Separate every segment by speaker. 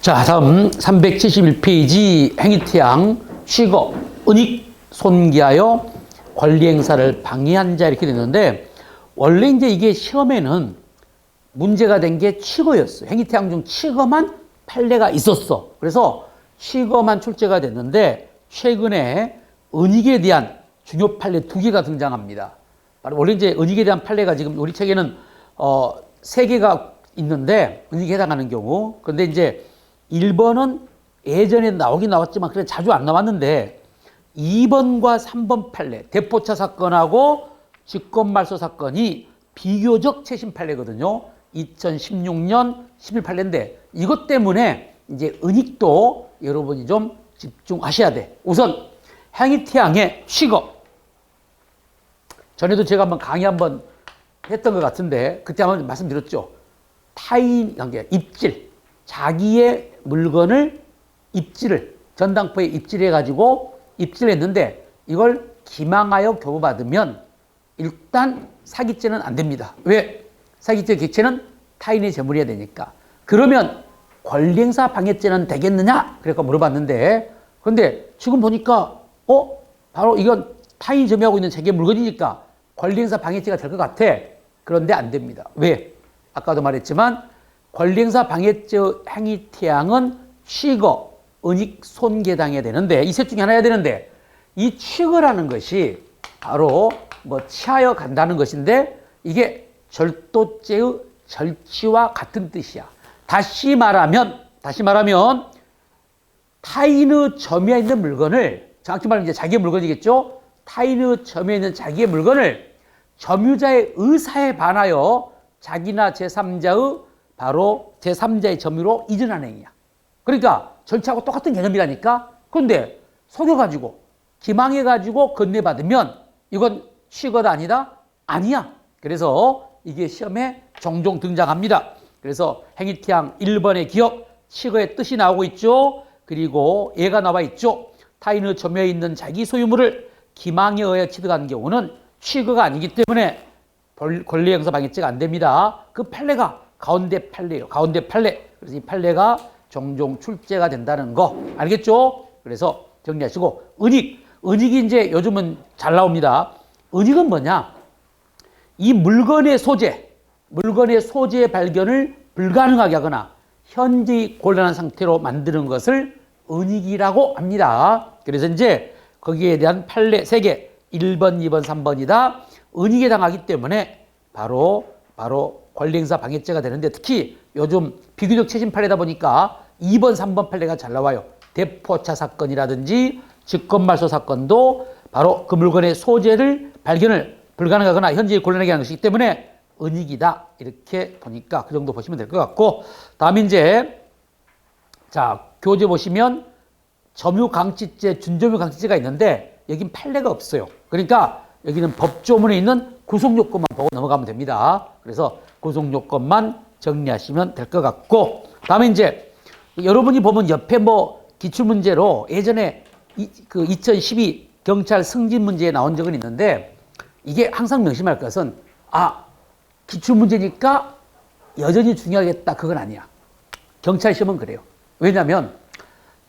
Speaker 1: 자, 다음 371페이지 행위태양 취거 은익 손기하여 권리행사를 방해한 자 이렇게 됐는데, 원래 이제 이게 시험에는 문제가 된 게 취거였어. 행위태양 중 취거만 판례가 있었어. 그래서 취거만 출제가 됐는데, 최근에 은익에 대한 중요 판례 2개가 등장합니다. 원래 이제 은익에 대한 판례가 지금 우리 책에는 3개가 있는데, 은익에 해당하는 경우. 그런데 이제 1번은 예전에 나오긴 나왔지만 그래 자주 안 나왔는데, 2번과 3번 판례, 대포차 사건하고 직권말소 사건이 비교적 최신 판례거든요. 2016년 11 판례인데, 이것 때문에 이제 은익도 여러분이 좀 집중하셔야 돼. 우선 행위태양의 취거. 전에도 제가 한번 강의 한번 했던 것 같은데, 그때 한번 말씀드렸죠. 타인 관계, 입질. 자기의 물건을 입질을, 전당포에 입질해가지고 입질했는데, 이걸 기망하여 교부받으면 일단 사기죄는 안 됩니다. 왜? 사기죄 객체는 타인의 재물이어야 되니까. 그러면 권리행사 방해죄는 되겠느냐? 그러니까 물어봤는데, 근데 지금 보니까 바로 이건 타인이 점유하고 있는 자기의 물건이니까 권리행사 방해죄가 될 것 같아. 그런데 안 됩니다. 왜? 아까도 말했지만 권리행사 방해죄 행위태양은 취거, 은익, 손괴당해야 되는데, 이 셋 중에 하나 해야 되는데, 이 취거라는 것이 바로 취하여 간다는 것인데, 이게 절도죄의 절취와 같은 뜻이야. 다시 말하면 타인의 점유에 있는 물건을, 정확히 말하면 이제 자기의 물건이겠죠. 타인의 점유에 있는 자기의 물건을 점유자의 의사에 반하여 자기나 제3자의 바로 제3자의 점유로 이전하는 행위야. 그러니까 절차하고 똑같은 개념이라니까. 그런데 속여가지고 기망해가지고 건네받으면 이건 취거다 아니다? 아니야. 그래서 이게 시험에 종종 등장합니다. 그래서 행위태양 1번의 기억, 취거의 뜻이 나오고 있죠. 그리고 예가 나와 있죠. 타인의 점유에 있는 자기 소유물을 기망에 의해 취득한 경우는 취거가 아니기 때문에 권리행사 방해죄가 안 됩니다. 그 판례가 가운데 판례예요. 가운데 판례. 그래서 이 판례가 종종 출제가 된다는 거 알겠죠? 그래서 정리하시고, 은익이 이제 요즘은 잘 나옵니다. 은익은 뭐냐? 이 물건의 소재 발견을 불가능하게 하거나 현저히 곤란한 상태로 만드는 것을 은익이라고 합니다. 그래서 이제 거기에 대한 판례 3개, 1번, 2번, 3번이다. 은익에 당하기 때문에 바로 권리행사 방해죄가 되는데, 특히 요즘 비교적 최신 판례다 보니까 2번, 3번 판례가 잘 나와요. 대포차 사건이라든지 직권말소 사건도 바로 그 물건의 소재를 발견을 불가능하거나 현저히 곤란하게 하는 것이기 때문에 은익이다. 이렇게 보니까 그 정도 보시면 될 것 같고, 다음에 이제 자 교재 보시면 점유강취죄, 준점유강취죄가 있는데 여긴 판례가 없어요. 그러니까 여기는 법조문에 있는 구속요건만 보고 넘어가면 됩니다. 그래서 구속요건만 정리하시면 될 것 같고, 다음에 이제 여러분이 보면 옆에 기출문제로 예전에 2012 경찰 승진 문제에 나온 적은 있는데, 이게 항상 명심할 것은 기출문제니까 여전히 중요하겠다, 그건 아니야. 경찰 시험은 그래요. 왜냐하면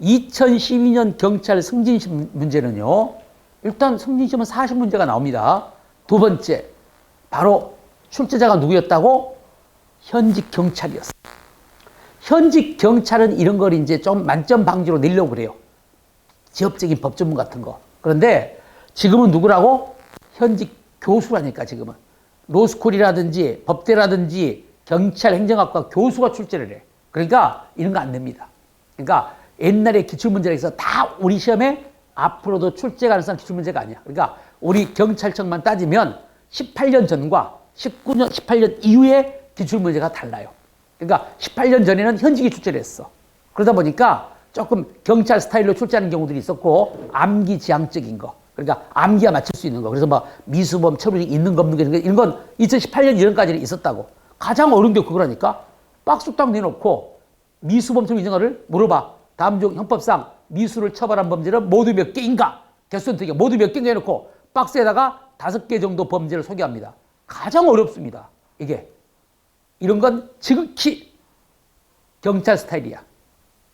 Speaker 1: 2012년 경찰 승진 문제는요, 일단 승진 시험은 40문제가 나옵니다. 두 번째, 바로 출제자가 누구였다고? 현직 경찰이었어. 현직 경찰은 이런 걸 이제 좀 만점 방지로 내려고 그래요. 지역적인 법 전문 같은 거. 그런데 지금은 누구라고? 현직 교수라니까. 지금은 로스쿨이라든지 법대라든지 경찰 행정학과 교수가 출제를 해. 그러니까 이런 거 안 됩니다. 그러니까 옛날에 기출문제라 해서 다 우리 시험에 앞으로도 출제 가능성 기출문제가 아니야. 그러니까 우리 경찰청만 따지면 18년 전과 18년 이후에 기출문제가 달라요. 그러니까 18년 전에는 현직이 출제를 했어. 그러다 보니까 조금 경찰 스타일로 출제하는 경우들이 있었고, 암기 지향적인 거. 그러니까 암기와 맞출 수 있는 거. 그래서 미수범 처벌이 있는 거 없는 거 이런 건 2018년 이전까지는 있었다고. 가장 어려운 게 그거라니까. 박스 딱 내놓고 미수범 처벌 있는 거를 물어봐. 다음 중 형법상 미수를 처벌한 범죄는 모두 몇 개인가? 개수선택에 모두 몇 개인가 해놓고 박스에다가 5개 정도 범죄를 소개합니다. 가장 어렵습니다. 이게. 이런 건 지극히 경찰 스타일이야.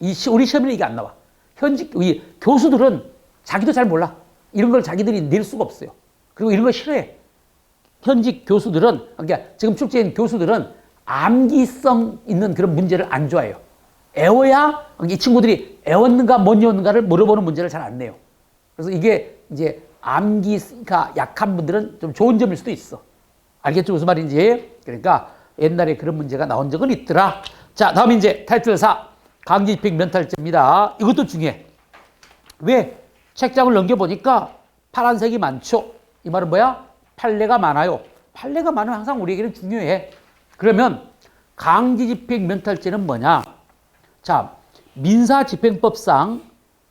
Speaker 1: 우리 시험에는 이게 안 나와. 현직 우리 교수들은 자기도 잘 몰라. 이런 걸 자기들이 낼 수가 없어요. 그리고 이런 걸 싫어해. 현직 교수들은, 그러니까 지금 출제인 교수들은 암기성 있는 그런 문제를 안 좋아해요. 애워야 이 친구들이 애웠는가 못 애웠는가를 물어보는 문제를 잘 안 내요. 그래서 이게 이제 암기가 약한 분들은 좀 좋은 점일 수도 있어. 알겠죠? 무슨 말인지. 그러니까 옛날에 그런 문제가 나온 적은 있더라. 자, 다음 이제 타이틀 4. 강제집행 면탈죄입니다. 이것도 중요해. 왜? 책장을 넘겨보니까 파란색이 많죠. 이 말은 뭐야? 판례가 많아요. 판례가 많으면 항상 우리에게는 중요해. 그러면 강제집행 면탈죄는 뭐냐? 자, 민사집행법상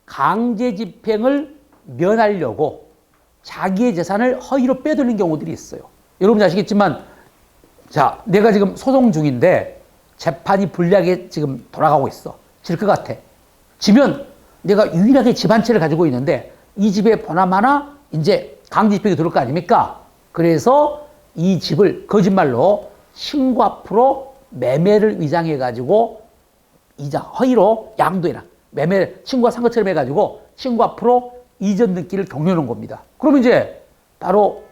Speaker 1: 강제집행을 면하려고 자기의 재산을 허위로 빼돌린 경우들이 있어요. 여러분이 아시겠지만, 자, 내가 지금 소송 중인데 재판이 불리하게 지금 돌아가고 있어. 질 것 같아. 지면 내가 유일하게 집 한 채를 가지고 있는데 이 집에 보나마나 이제 강제집행이 들어올 거 아닙니까? 그래서 이 집을 거짓말로 신고 앞으로 매매를 위장해가지고 이자 허위로 양도해놔. 매매 신고가 산 것처럼 해가지고 신고 앞으로 이전 등기를 경려놓은 겁니다. 그러면 이제 바로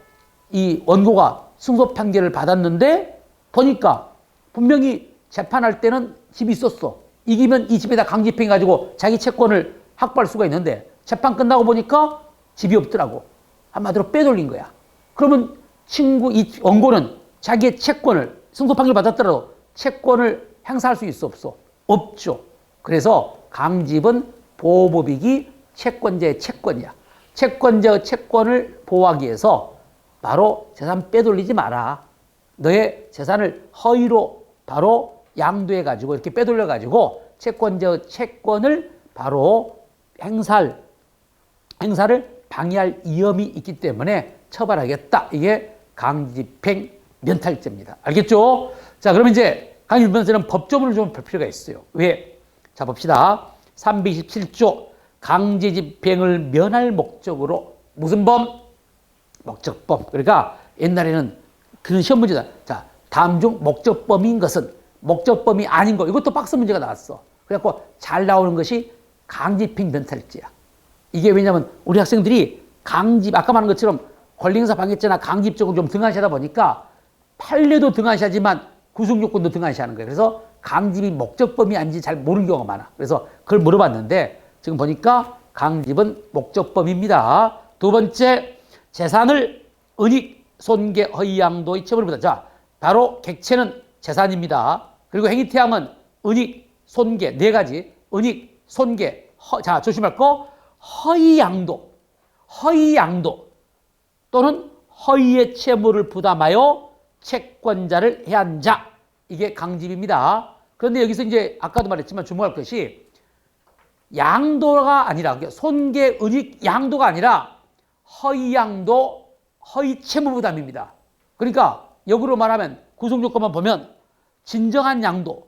Speaker 1: 이 원고가 승소 판결을 받았는데 보니까 분명히 재판할 때는 집이 있었어. 이기면 이 집에다 강제집행해가지고 자기 채권을 확보할 수가 있는데 재판 끝나고 보니까 집이 없더라고. 한마디로 빼돌린 거야. 그러면 이 원고는 자기의 채권을 승소 판결 받았더라도 채권을 행사할 수 있어 없어? 없죠. 그래서 강집은 보호법익이 채권자의 채권이야. 채권자의 채권을 보호하기 위해서 바로 재산 빼돌리지 마라. 너의 재산을 허위로 바로 양도해가지고 이렇게 빼돌려가지고 채권자의 채권을 바로 행사를 방해할 위험이 있기 때문에 처벌하겠다. 이게 강제집행 면탈죄입니다. 알겠죠? 자, 그러면 이제 강제집행 면탈죄는 법조문을 좀 볼 필요가 있어요. 왜? 자, 봅시다. 327조 강제집행을 면할 목적으로 무슨 범? 목적범. 그러니까 옛날에는 그런 시험 문제다. 자, 다음 중 목적범인 것은 목적범이 아닌 거. 이것도 박스 문제가 나왔어. 그래갖고 잘 나오는 것이 강제집행 면탈죄야. 이게 왜냐면 우리 학생들이 아까 말한 것처럼 권리행사 방해죄나 강집 쪽을 좀 등한시하다 보니까 판례도 등한시하지만 구속요건도 등한시하는 거예요. 그래서 강집이 목적범이 아닌지 잘 모르는 경우가 많아. 그래서 그걸 물어봤는데 지금 보니까 강집은 목적범입니다. 두 번째, 재산을 은닉, 손괴, 허위 양도의 처벌입니다. 자, 바로 객체는 재산입니다. 그리고 행위태양은 은닉, 손괴, 네 가지. 은닉, 손괴, 자, 조심할 거, 허위 양도 또는 허위의 채무를 부담하여 채권자를 해한 자. 이게 강집입니다. 그런데 여기서 이제 아까도 말했지만 주목할 것이 양도가 아니라, 손괴, 은닉, 양도가 아니라 허위 양도, 허위 채무 부담입니다. 그러니까 역으로 말하면 구속요건만 보면 진정한 양도,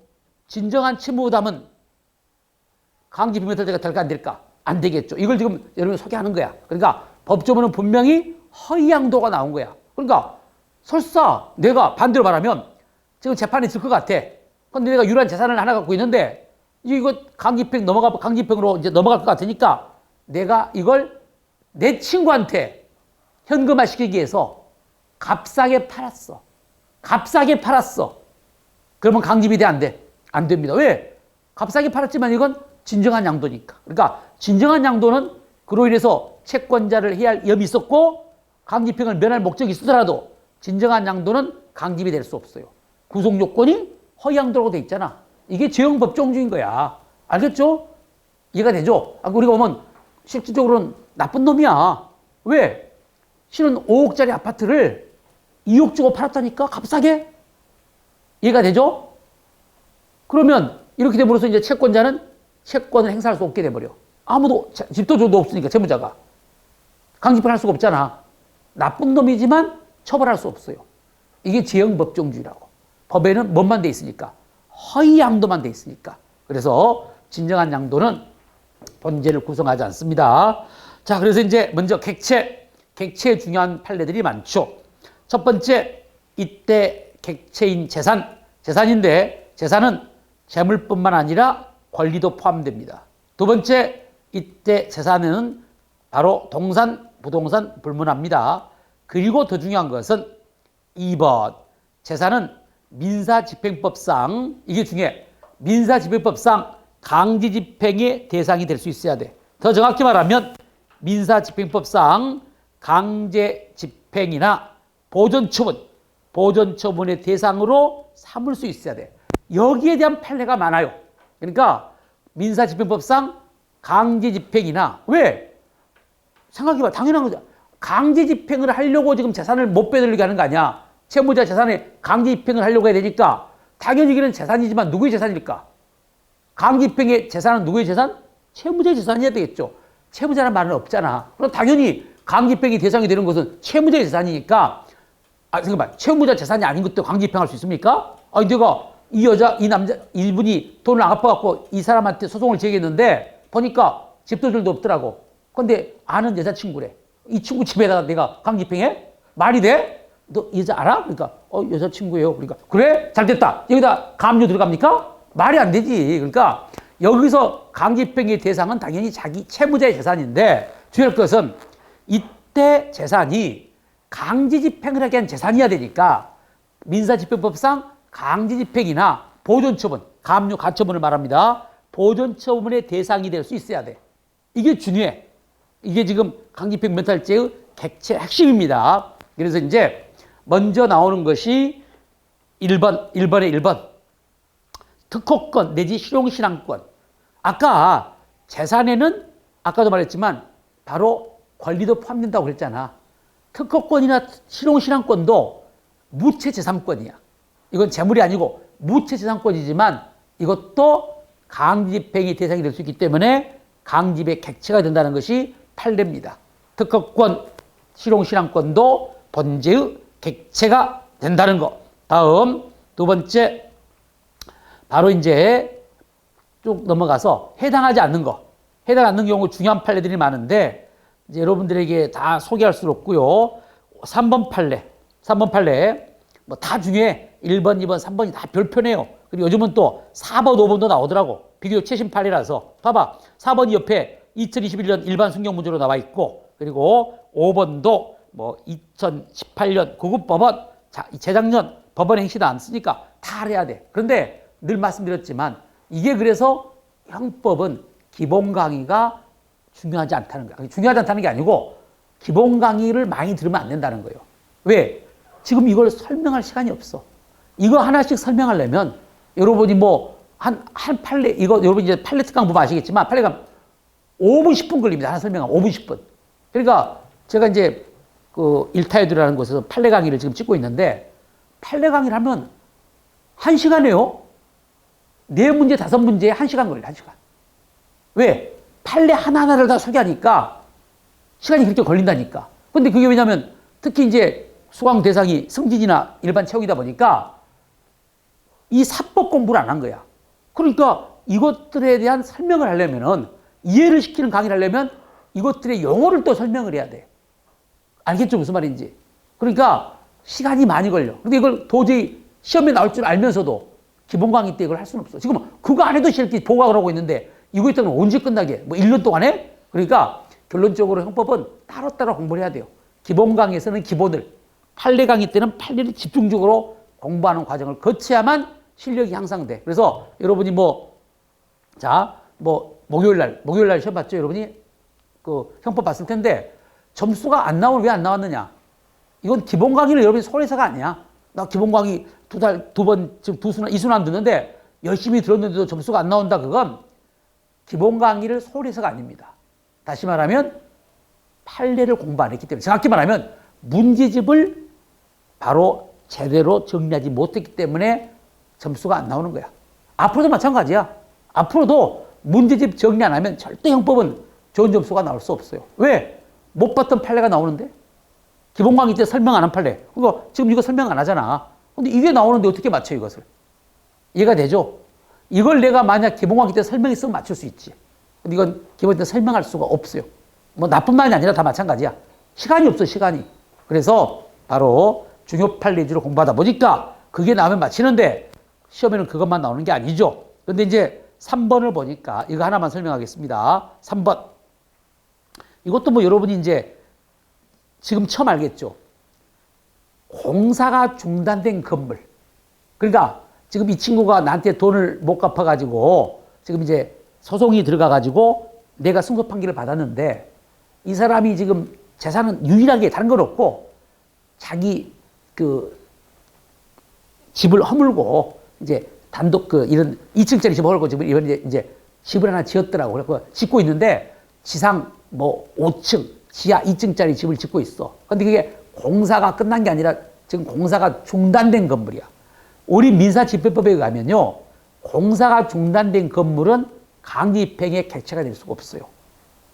Speaker 1: 진정한 채무 부담은 강제집행 면탈죄가 될까 안 될까? 안 되겠죠. 이걸 지금 여러분 소개하는 거야. 그러니까 법조문은 분명히 허위 양도가 나온 거야. 그러니까 설사 내가 반대로 말하면 지금 재판에 질 것 같아. 근데 내가 유일한 재산을 하나 갖고 있는데 이거 강제집행으로 이제 넘어갈 것 같으니까 내가 이걸 내 친구한테 현금화 시키기 위해서 값싸게 팔았어. 그러면 강제집이 돼, 안 돼? 안 됩니다. 왜? 값싸게 팔았지만 이건 진정한 양도니까. 그러니까 진정한 양도는 그로 인해서 채권자를 해야 할 위험이 있었고 강제집행을 면할 목적이 있더라도 진정한 양도는 강제집이 될 수 없어요. 구속요건이 허위 양도라고 돼 있잖아. 이게 죄형 법정주의인 거야. 알겠죠? 이해가 되죠? 우리가 보면 실질적으로는 나쁜 놈이야. 왜? 실은 5억짜리 아파트를 2억 주고 팔았다니까? 값싸게? 이해가 되죠? 그러면 이렇게 됨으로써 이제 채권자는 채권을 행사할 수 없게 돼버려. 아무도, 집도 줘도 없으니까, 채무자가. 강제집행할 수가 없잖아. 나쁜 놈이지만 처벌할 수 없어요. 이게 죄형 법정주의라고. 법에는 뭔만 돼 있으니까? 허위 양도만 돼 있으니까. 그래서 진정한 양도는 본죄를 구성하지 않습니다. 자, 그래서 이제 먼저 객체의 중요한 판례들이 많죠. 첫 번째, 이때 객체인 재산인데 재산은 재물뿐만 아니라 권리도 포함됩니다. 두 번째, 이때 재산은 바로 동산, 부동산 불문합니다. 그리고 더 중요한 것은 2번, 재산은 민사집행법상, 이게 중요해. 민사집행법상 강제집행의 대상이 될 수 있어야 돼. 더 정확히 말하면 민사집행법상 강제집행이나 보존처분의 대상으로 삼을 수 있어야 돼. 여기에 대한 판례가 많아요. 그러니까 민사집행법상 강제집행이나, 왜? 생각해봐. 당연한 거죠. 강제집행을 하려고 지금 재산을 못 빼돌리게 하는 거 아니야. 채무자 재산에 강제집행을 하려고 해야 되니까 당연히 이게는 재산이지만 누구의 재산일까? 강제집행의 재산은 누구의 재산? 채무자의 재산이어야 되겠죠. 채무자라는 말은 없잖아. 그럼 당연히 강제집행이 대상이 되는 것은 채무자의 재산이니까, 생각해봐. 채무자 재산이 아닌 것도 강제집행할 수 있습니까? 내가 이 여자, 이 남자, 이분이 돈을 안 갚아갖고 이 사람한테 소송을 제기했는데 보니까 집도들도 없더라고. 근데 아는 여자친구래. 이 친구 집에다가 내가 강제집행해? 말이 돼? 너 이 여자 알아? 그러니까 여자친구예요. 그러니까 그래? 잘 됐다. 여기다 가압류 들어갑니까? 말이 안 되지. 그러니까 여기서 강제집행의 대상은 당연히 자기 채무자의 재산인데, 주의할 것은 이때 재산이 강제집행을 하게 한 재산이어야 되니까 민사집행법상 강제집행이나 보존처분, 가압류 가처분을 말합니다. 보존처분의 대상이 될 수 있어야 돼. 이게 중요해. 이게 지금 강제집행 면탈죄의 객체 핵심입니다. 그래서 이제 먼저 나오는 것이 1번의 1번. 특허권 내지 실용신앙권. 아까 재산에는 아까도 말했지만 바로 권리도 포함된다고 그랬잖아. 특허권이나 실용신앙권도 무채재산권이야. 이건 재물이 아니고 무채재산권이지만 이것도 강제집행의 대상이 될 수 있기 때문에 강집의 객체가 된다는 것이 판례입니다. 특허권, 실용신앙권도 본죄의 객체가 된다는 것. 다음 두 번째, 바로 이제 쭉 넘어가서 해당하지 않는 거. 해당하지 않는 경우 중요한 판례들이 많은데 이제 여러분들에게 다 소개할 수 없고요. 3번 판례 뭐 다 중요해. 1번, 2번, 3번이 다 별표네요. 그리고 요즘은 또 4번, 5번도 나오더라고. 비교적 최신 판례라서. 봐봐. 4번이 옆에 2021년 일반 승경 문제로 나와 있고, 그리고 5번도 뭐 2018년 구급법원, 자, 재작년 법원 행시도 안 쓰니까 다 알아야 돼. 그런데 늘 말씀드렸지만 이게 그래서 형법은 기본 강의가 중요하지 않다는 거야. 중요하지 않다는 게 아니고 기본 강의를 많이 들으면 안 된다는 거예요. 왜? 지금 이걸 설명할 시간이 없어. 이거 하나씩 설명하려면 여러분이 뭐 한 판례, 이거 여러분 이제 판례 특강 보면 아시겠지만 판례가 5분, 10분 걸립니다. 하나 설명하면 5분, 10분. 그러니까 제가 이제 그 일타에드라는 곳에서 판례 강의를 지금 찍고 있는데 판례 강의를 하면 1시간이에요. 4문제, 5문제에 1시간 걸려요. 1시간. 왜? 판례 하나하나를 다 소개하니까 시간이 그렇게 걸린다니까. 근데 그게 왜냐면 특히 이제 수강 대상이 승진이나 일반 채용이다 보니까 이 사법 공부를 안 한 거야. 그러니까 이것들에 대한 설명을 하려면은 이해를 시키는 강의를 하려면 이것들의 용어를 또 설명을 해야 돼. 알겠죠? 무슨 말인지. 그러니까 시간이 많이 걸려. 근데 이걸 도저히 시험에 나올 줄 알면서도 기본 강의 때 이걸 할 수는 없어. 지금 그거 안 해도 이렇게 보강을 하고 있는데 이거 있다면 언제 끝나게? 뭐 1년 동안에? 그러니까 결론적으로 형법은 따로따로 공부를 해야 돼요. 기본 강의에서는 기본을, 판례 강의 때는 판례를 집중적으로 공부하는 과정을 거쳐야만 실력이 향상돼. 그래서 여러분이 목요일날 시험 봤죠? 여러분이 그 형법 봤을 텐데 점수가 안 나오면 왜 안 나왔느냐? 이건 기본 강의를 여러분이 소홀해서가 아니야. 나 기본 강의 지금 이순환 듣는데 열심히 들었는데도 점수가 안 나온다. 그건 기본 강의를 소홀해서가 아닙니다. 다시 말하면 판례를 공부 안 했기 때문에, 정확히 말하면 문제집을 바로 제대로 정리하지 못했기 때문에 점수가 안 나오는 거야. 앞으로도 마찬가지야. 앞으로도 문제집 정리 안 하면 절대 형법은 좋은 점수가 나올 수 없어요. 왜? 못 봤던 판례가 나오는데? 기본 강의 때 설명 안 한 판례. 그러니까 지금 이거 설명 안 하잖아. 근데 이게 나오는데 어떻게 맞춰, 이것을? 이해가 되죠? 이걸 내가 만약 기본 강의 때 설명했으면 맞출 수 있지. 근데 이건 기본 때 설명할 수가 없어요. 뭐 나뿐만이 아니라 다 마찬가지야. 시간이 없어, 시간이. 그래서 바로 중요 판례 위주로 공부하다 보니까 그게 나오면 맞히는데 시험에는 그것만 나오는 게 아니죠. 근데 이제 3번을 보니까 이거 하나만 설명하겠습니다. 3번. 이것도 뭐 여러분이 이제 지금 처음 알겠죠. 공사가 중단된 건물. 그러니까 지금 이 친구가 나한테 돈을 못 갚아가지고 지금 이제 소송이 들어가가지고 내가 승소 판결을 받았는데 이 사람이 지금 재산은 유일하게 다른 건 없고 자기 그 집을 허물고 이제 단독 그 이런 2층짜리 집을 허물고 지금 이번 이제 집을 하나 지었더라고. 그래서 짓고 있는데 지상 뭐 5층, 지하 2층짜리 집을 짓고 있어. 근데 그게 공사가 끝난 게 아니라 지금 공사가 중단된 건물이야. 우리 민사집행법에 의하면요, 공사가 중단된 건물은 강제집행의 객체가 될 수가 없어요.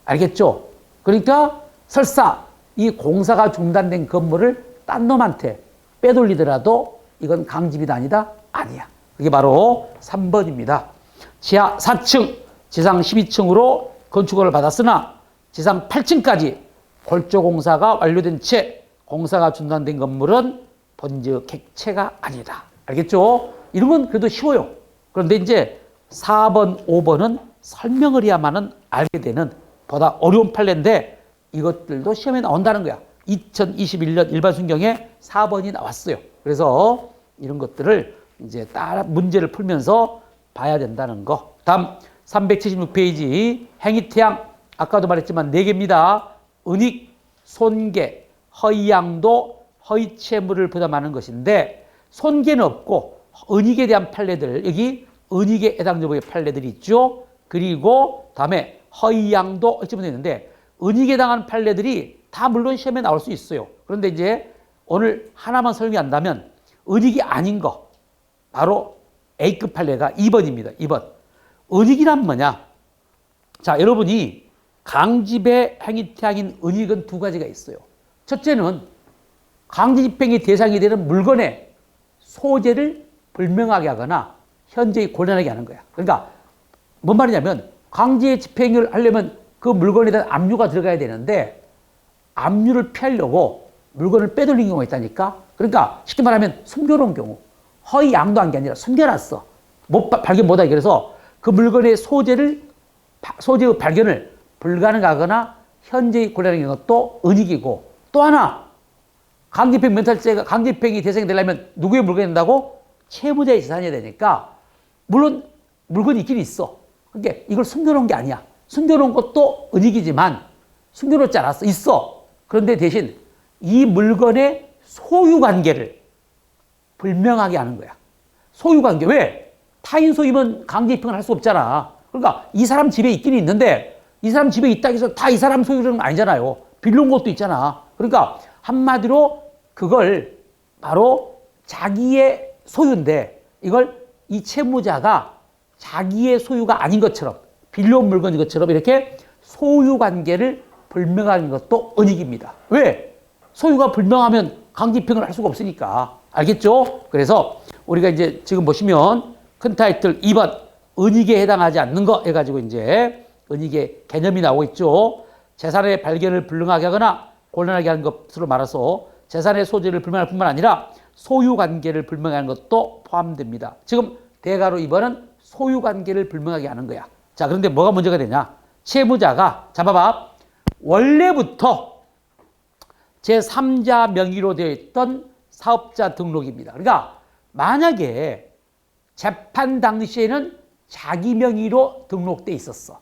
Speaker 1: 알겠죠? 그러니까 설사 이 공사가 중단된 건물을 딴 놈한테 빼돌리더라도 이건 강제집이 아니다? 아니야. 그게 바로 3번입니다. 지하 4층, 지상 12층으로 건축허가를 받았으나 지상 8층까지 골조공사가 완료된 채 공사가 중단된 건물은 본즉 객체가 아니다. 알겠죠? 이런 건 그래도 쉬워요. 그런데 이제 4번, 5번은 설명을 해야만은 알게 되는 보다 어려운 판례인데 이것들도 시험에 나온다는 거야. 2021년 일반 순경에 4번이 나왔어요. 그래서 이런 것들을 이제 따라 문제를 풀면서 봐야 된다는 거. 다음 376페이지 행위태양 아까도 말했지만 4개입니다. 은익, 손괴, 허위양도, 허위채무를 부담하는 것인데 손괴는 없고 은익에 대한 판례들 여기 은익에 해당 여부의 판례들이 있죠. 그리고 다음에 허위양도 어찌보면 있는데 은익에 해당하는 판례들이 다 물론 시험에 나올 수 있어요. 그런데 이제 오늘 하나만 설명한다면 은익이 아닌 거 바로 A급 판례가 2번입니다. 2번. 은익이란 뭐냐? 자, 여러분이 강집의 행위태양인 은익은 두 가지가 있어요. 첫째는 강제집행의 대상이 되는 물건의 소재를 불명하게 하거나 현저히 곤란하게 하는 거야. 그러니까 뭔 말이냐면 강제집행을 하려면 그 물건에 대한 압류가 들어가야 되는데 압류를 피하려고 물건을 빼돌린 경우가 있다니까. 그러니까 쉽게 말하면 숨겨놓은 경우 허위 양도한 게 아니라 숨겨놨어. 발견 못하게. 그래서 그 물건의 소재의 발견을 불가능하거나 현저히 곤란한 것도 은익이고 또 하나 강제집행 면탈죄가 강제집행이 대상이 되려면 누구의 물건이 된다고? 채무자의 재산이 되니까 물론 물건이 있긴 있어. 그러니까 이걸 숨겨놓은 게 아니야. 숨겨놓은 것도 은익이지만 숨겨놓지 않았어. 있어. 그런데 대신 이 물건의 소유관계를 불명하게 하는 거야. 소유관계. 왜? 타인 소유면 강제집행을 할 수 없잖아. 그러니까 이 사람 집에 있긴 있는데 이 사람 집에 있다고 해서 다 이 사람 소유는 아니잖아요. 빌려온 것도 있잖아. 그러니까 한마디로 그걸 바로 자기의 소유인데 이걸 이 채무자가 자기의 소유가 아닌 것처럼 빌려온 물건인 것처럼 이렇게 소유관계를 불명하는 것도 은익입니다. 왜? 소유가 불명하면 강제집행을 할 수가 없으니까. 알겠죠? 그래서 우리가 이제 지금 보시면 큰 타이틀 2번 은익에 해당하지 않는 거 해가지고 이제 은익의 개념이 나오고 있죠. 재산의 발견을 불능하게 하거나 곤란하게 하는 것으로 말해서 재산의 소재를 불명할 뿐만 아니라 소유관계를 불명하는 것도 포함됩니다. 지금 대가로 2번은 소유관계를 불명하게 하는 거야. 자, 그런데 뭐가 문제가 되냐? 채무자가 잡아봐. 원래부터 제3자 명의로 되어 있던 사업자 등록입니다. 그러니까 만약에 재판 당시에는 자기 명의로 등록돼 있었어.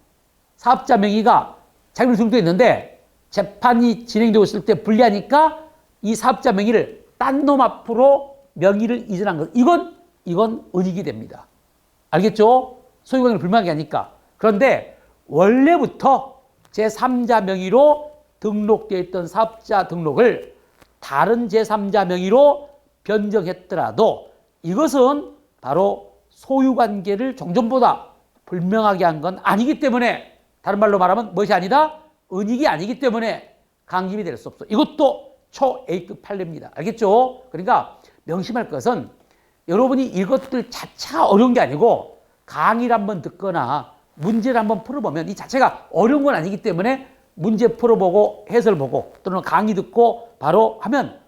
Speaker 1: 사업자 명의가 자기 명의로 등록돼 있는데 재판이 진행되고 있을 때 불리하니까 이 사업자 명의를 딴 놈 앞으로 명의를 이전한 것. 이건 은익이 됩니다. 알겠죠? 소유관계를 불명하게 하니까. 그런데 원래부터 제3자 명의로 등록되어 있던 사업자 등록을 다른 제3자 명의로 변경했더라도 이것은 바로 소유관계를 종전보다 불명하게 한 건 아니기 때문에 다른 말로 말하면 무엇이 아니다? 은익이 아니기 때문에 강김이 될 수 없어. 이것도 초 A급 판례입니다. 알겠죠? 그러니까 명심할 것은 여러분이 이것들 자체가 어려운 게 아니고 강의를 한번 듣거나 문제를 한번 풀어보면 이 자체가 어려운 건 아니기 때문에 문제 풀어보고 해설 보고 또는 강의 듣고 바로 하면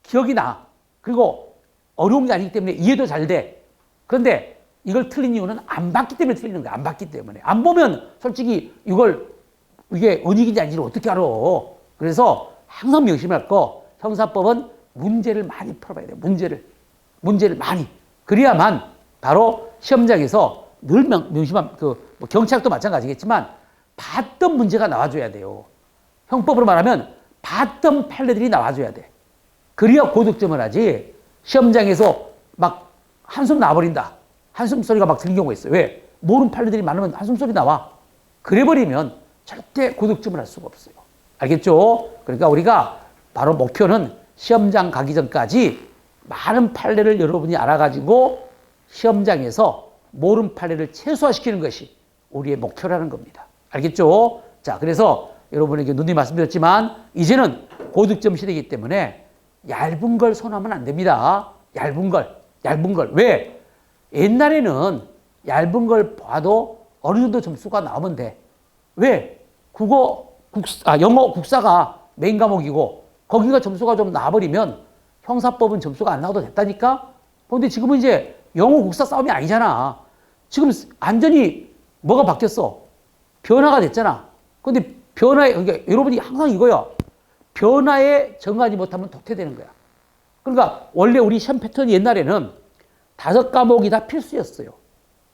Speaker 1: 기억이 나. 그리고 어려운 게 아니기 때문에 이해도 잘 돼. 그런데 이걸 틀린 이유는 안 봤기 때문에 틀리는 거야. 안 봤기 때문에. 안 보면 솔직히 이게 언익인지 아닌지를 어떻게 알아. 그래서 항상 명심할 거, 형사법은 문제를 많이 풀어봐야 돼요. 문제를 많이. 그래야만 바로 시험장에서 늘 명심한, 뭐 경찰도 마찬가지겠지만 봤던 문제가 나와줘야 돼요. 형법으로 말하면 봤던 판례들이 나와줘야 돼. 그래야 고득점을 하지. 시험장에서 막 한숨 나와버린다. 한숨 소리가 막 들리는 경우가 있어요. 왜? 모르는 판례들이 많으면 한숨 소리 나와. 그래버리면 절대 고득점을 할 수가 없어요. 알겠죠? 그러니까 우리가 바로 목표는 시험장 가기 전까지 많은 판례를 여러분이 알아가지고 시험장에서 모르는 판례를 최소화시키는 것이 우리의 목표라는 겁니다. 알겠죠? 자, 그래서 여러분에게 누누이 말씀드렸지만 이제는 고득점 시대이기 때문에 얇은 걸 선호하면 안 됩니다. 얇은 걸. 왜? 옛날에는 얇은 걸 봐도 어느 정도 점수가 나오면 돼. 왜? 영어, 국사가 메인 과목이고 거기가 점수가 좀 나와버리면 형사법은 점수가 안 나와도 됐다니까? 그런데 지금은 이제 영어, 국사 싸움이 아니잖아. 지금 완전히 뭐가 바뀌었어? 변화가 됐잖아. 그런데 그러니까 여러분이 항상 이거야. 변화에 정하지 못하면 도태되는 거야. 그러니까 원래 우리 시험 패턴이 옛날에는 5과목이 다 필수였어요.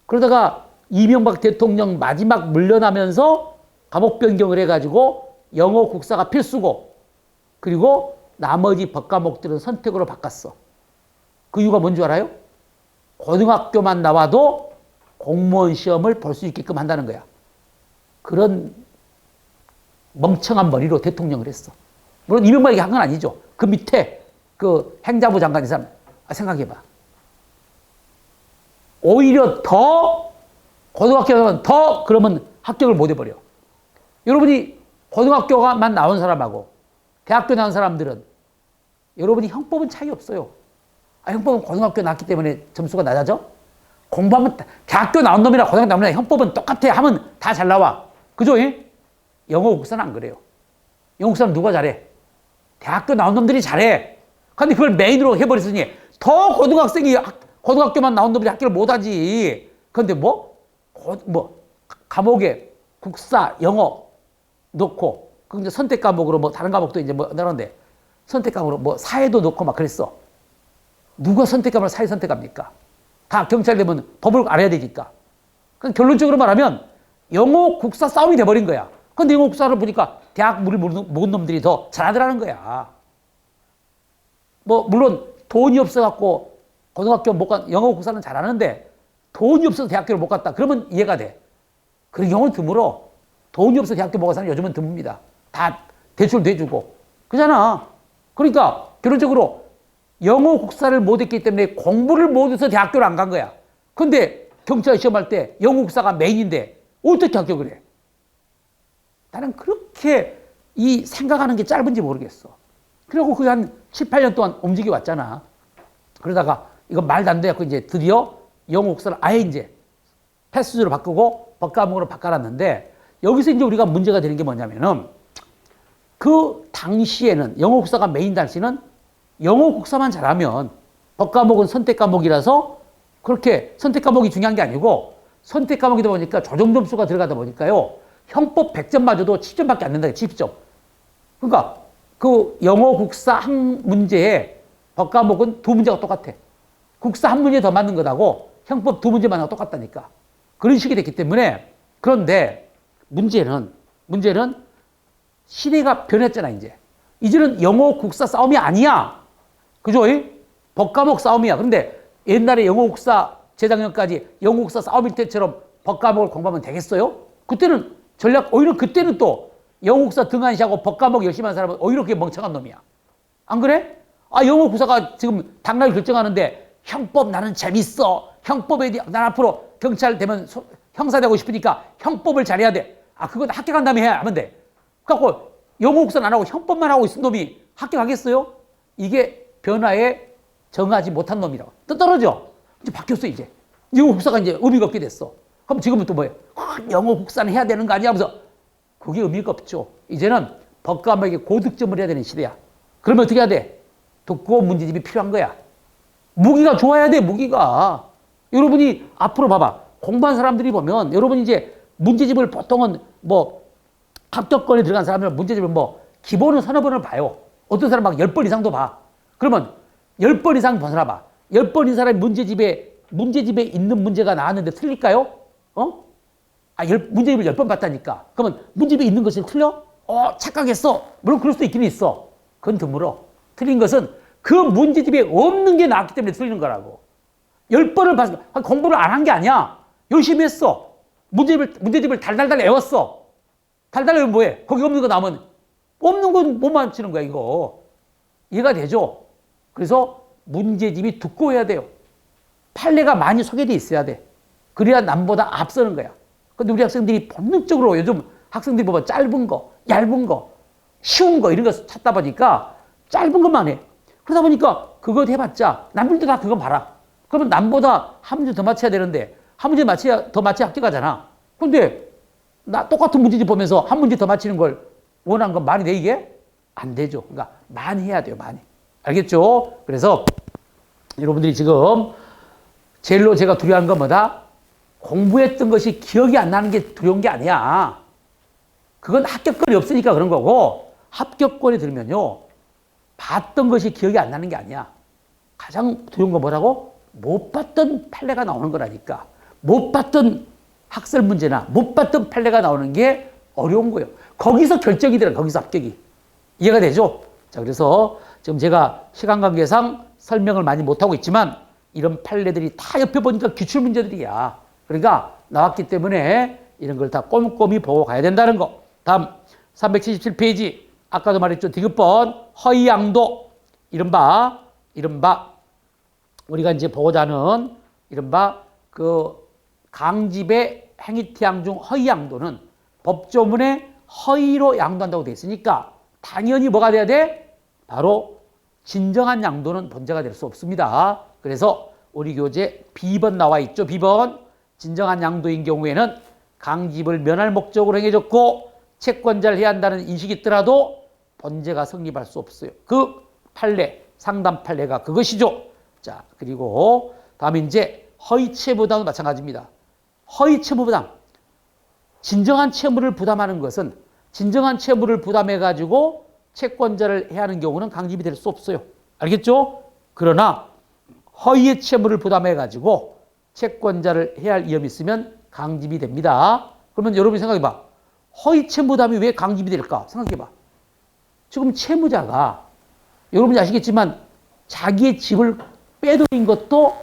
Speaker 1: 그러다가 이명박 대통령 마지막 물러나면서 과목 변경을 해가지고 영어, 국사가 필수고 그리고 나머지 법과목들은 선택으로 바꿨어. 그 이유가 뭔 줄 알아요? 고등학교만 나와도 공무원 시험을 볼 수 있게끔 한다는 거야. 그런 멍청한 머리로 대통령을 했어. 물론 이명박이 한 건 아니죠. 그 밑에 그 행자부 장관이 사람 생각해봐. 오히려 더 고등학교는 더 그러면 합격을 못 해버려. 여러분이 고등학교만 나온 사람하고 대학교 나온 사람들은 여러분이 형법은 차이 없어요. 형법은 고등학교 나왔기 때문에 점수가 낮아져? 공부하면 대학교 나온 놈이나 고등학교 나온 놈이나 형법은 똑같아 하면 다 잘 나와. 그죠? 영어 국사는 안 그래요. 영어 국사는 누가 잘해? 대학교 나온 놈들이 잘해. 근데 그걸 메인으로 해버렸으니 더 고등학교만 나온 놈들이 학교를 못하지. 그런데 과목에 국사, 영어 넣고 그 이제 선택 과목으로 다른 과목도 이제 나오는데 선택 과목으로 사회도 넣고 막 그랬어. 누가 선택 과목을 사회 선택합니까? 다 경찰 되면 법을 알아야 되니까. 그러니까 결론적으로 말하면 영어 국사 싸움이 돼버린 거야. 근데 영어 국사를 보니까 대학 물을 먹은 놈들이 더 잘하더라는 거야. 물론 돈이 없어갖고 고등학교 못 간, 영어 국사는 잘하는데 돈이 없어서 대학교를 못 갔다. 그러면 이해가 돼. 그런 경우는 드물어. 돈이 없어서 대학교 못 간 사람은 요즘은 드뭅니다. 다 대출도 해주고. 그잖아. 그러니까 결론적으로 영어 국사를 못했기 때문에 공부를 못해서 대학교를 안 간 거야. 근데 경찰 시험할 때 영어 국사가 메인인데 어떻게 합격을 해? 나는 그렇게 이 생각하는 게 짧은지 모르겠어. 그리고 그게 한 7, 8년 동안 움직여 왔잖아. 그러다가 이거 말도 안 돼갖고 이제 드디어 영어 국사를 아예 이제 패스로 바꾸고 법과목으로 바꿔놨는데 여기서 이제 우리가 문제가 되는 게 뭐냐면은 그 당시에는 영어 국사가 메인 당시는 영어 국사만 잘하면 법과목은 선택 과목이라서 그렇게 선택 과목이 중요한 게 아니고 선택 과목이다 보니까 조정 점수가 들어가다 보니까요. 형법 100점 맞아도 7점밖에 안 된다. 70점. 그러니까 그 영어 국사 한 문제에 법과목은 2문제가 똑같아. 국사 한 문제 더 맞는 것하고 형법 2문제만 하고 똑같다니까. 그런 식이 됐기 때문에 그런데 문제는 시대가 변했잖아 이제. 이제는 영어 국사 싸움이 아니야. 그죠? 법과목 싸움이야. 그런데 옛날에 영어 국사 재작년까지 영어 국사 싸움일 때처럼 법과목을 공부하면 되겠어요? 그때는 오히려 그때는 또 영어 국사 등한시하고 법과목 열심히 하는 사람은 오히려 그게 멍청한 놈이야. 안 그래? 영어 국사가 지금 당락을 결정하는데 형법 나는 재밌어. 형법에 대해 난 앞으로 경찰 되면 형사 되고 싶으니까 형법을 잘해야 돼. 그건 합격한 다음에 해야 하면 돼. 그래갖고 영어 국사는 안 하고 형법만 하고 있는 놈이 합격하겠어요? 이게 변화에 정하지 못한 놈이라고. 또 떨어져. 이제 바뀌었어 이제. 영어 국사가 이제 의미가 없게 됐어. 그럼 지금은 또 뭐예요? 영어 국사는 해야 되는 거 아니야? 하면서 그게 의미가 없죠. 이제는 법과목에 고득점을 해야 되는 시대야. 그러면 어떻게 해야 돼? 두꺼운 문제집이 필요한 거야. 무기가 좋아야 돼, 무기가. 여러분이 앞으로 봐봐. 공부한 사람들이 보면 여러분이 이제 문제집을 보통은 뭐 합격권에 들어간 사람들은 문제집을 뭐 기본은 서너 번을 봐요. 어떤 사람 막 10번 이상도 봐. 그러면 10번 이상 벗어나봐. 10번 이 사람이 문제집에 있는 문제가 나왔는데 틀릴까요? 문제집을 10번 봤다니까. 그러면 문제집에 있는 것이 틀려? 착각했어. 물론 그럴 수도 있긴 있어. 그건 드물어. 틀린 것은 그 문제집에 없는 게 나왔기 때문에 틀리는 거라고. 10번을 봤어. 공부를 안 한 게 아니야. 열심히 했어. 문제집을 달달달 외웠어. 달달 외우면 뭐해? 거기 없는 거 나오면 없는 건 못 맞추는 거야, 이거. 이해가 되죠? 그래서 문제집이 두꺼워야 돼요. 판례가 많이 소개돼 있어야 돼. 그래야 남보다 앞서는 거야. 근데 우리 학생들이 본능적으로 요즘 학생들이 보면 짧은 거, 얇은 거, 쉬운 거 이런 거 찾다 보니까 짧은 것만 해. 그러다 보니까 그거 해봤자 남들도 다 그거 봐라. 그러면 남보다 한 문제 더 맞춰야 되는데 한 문제 더 맞춰야 합격하잖아. 근데 나 똑같은 문제집 보면서 한 문제 더 맞히는 걸 원한 건 말이 돼 이게? 안 되죠. 그러니까 많이 해야 돼요. 많이. 알겠죠? 그래서 여러분들이 지금 제일로 제가 두려워하는 건 뭐다? 공부했던 것이 기억이 안 나는 게 두려운 게 아니야. 그건 합격권이 없으니까 그런 거고 합격권에 들면요. 봤던 것이 기억이 안 나는 게 아니야. 가장 두려운 건 뭐라고? 못 봤던 판례가 나오는 거라니까. 못 봤던 학설 문제나 못 봤던 판례가 나오는 게 어려운 거예요. 거기서 결정이 되는 거기서 합격이. 이해가 되죠? 자, 그래서 지금 제가 시간 관계상 설명을 많이 못하고 있지만 이런 판례들이 다 옆에 보니까 기출 문제들이야. 그러니까 나왔기 때문에 이런 걸 다 꼼꼼히 보고 가야 된다는 거. 다음 377페이지 아까도 말했죠. 디귿번 허위양도 이른바 우리가 이제 보고자 하는 이른바 그 강집의 행위태양 중 허위양도는 법조문에 허위로 양도한다고 돼 있으니까 당연히 뭐가 돼야 돼? 바로 진정한 양도는 본죄가 될 수 없습니다. 그래서 우리 교재 B번 나와 있죠. B번 진정한 양도인 경우에는 강집을 면할 목적으로 행해졌고 채권자를 해야 한다는 인식이 있더라도 본죄가 성립할 수 없어요. 그 판례, 상담 판례가 그것이죠. 자, 그리고 다음에 이제 허위채무부담은 마찬가지입니다. 허위채무부담. 진정한 채무를 부담하는 것은 진정한 채무를 부담해가지고 채권자를 해야 하는 경우는 강집이 될 수 없어요. 알겠죠? 그러나 허위의 채무를 부담해가지고 채권자를 해야 할 위험이 있으면 강집이 됩니다. 그러면 여러분이 생각해봐. 허위 채무부담이 왜 강집이 될까? 생각해봐. 지금 채무자가 여러분이 아시겠지만 자기의 집을 빼돌린 것도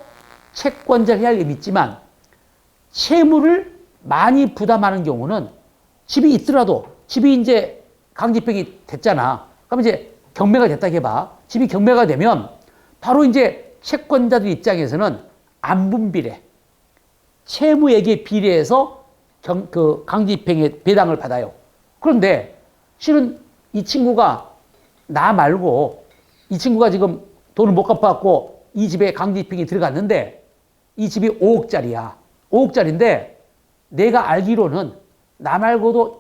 Speaker 1: 채권자를 해야 할 위험이 있지만 채무를 많이 부담하는 경우는 집이 있더라도 집이 이제 강집행이 됐잖아. 그럼 이제 경매가 됐다 해봐. 집이 경매가 되면 바로 이제 채권자들 입장에서는 안분비례, 채무액에 비례해서 그 강집행의 배당을 받아요. 그런데 실은 이 친구가 나 말고 이 친구가 지금 돈을 못 갚아갖고 이 집에 강집행이 들어갔는데 이 집이 5억짜리야. 5억짜리인데 내가 알기로는 나 말고도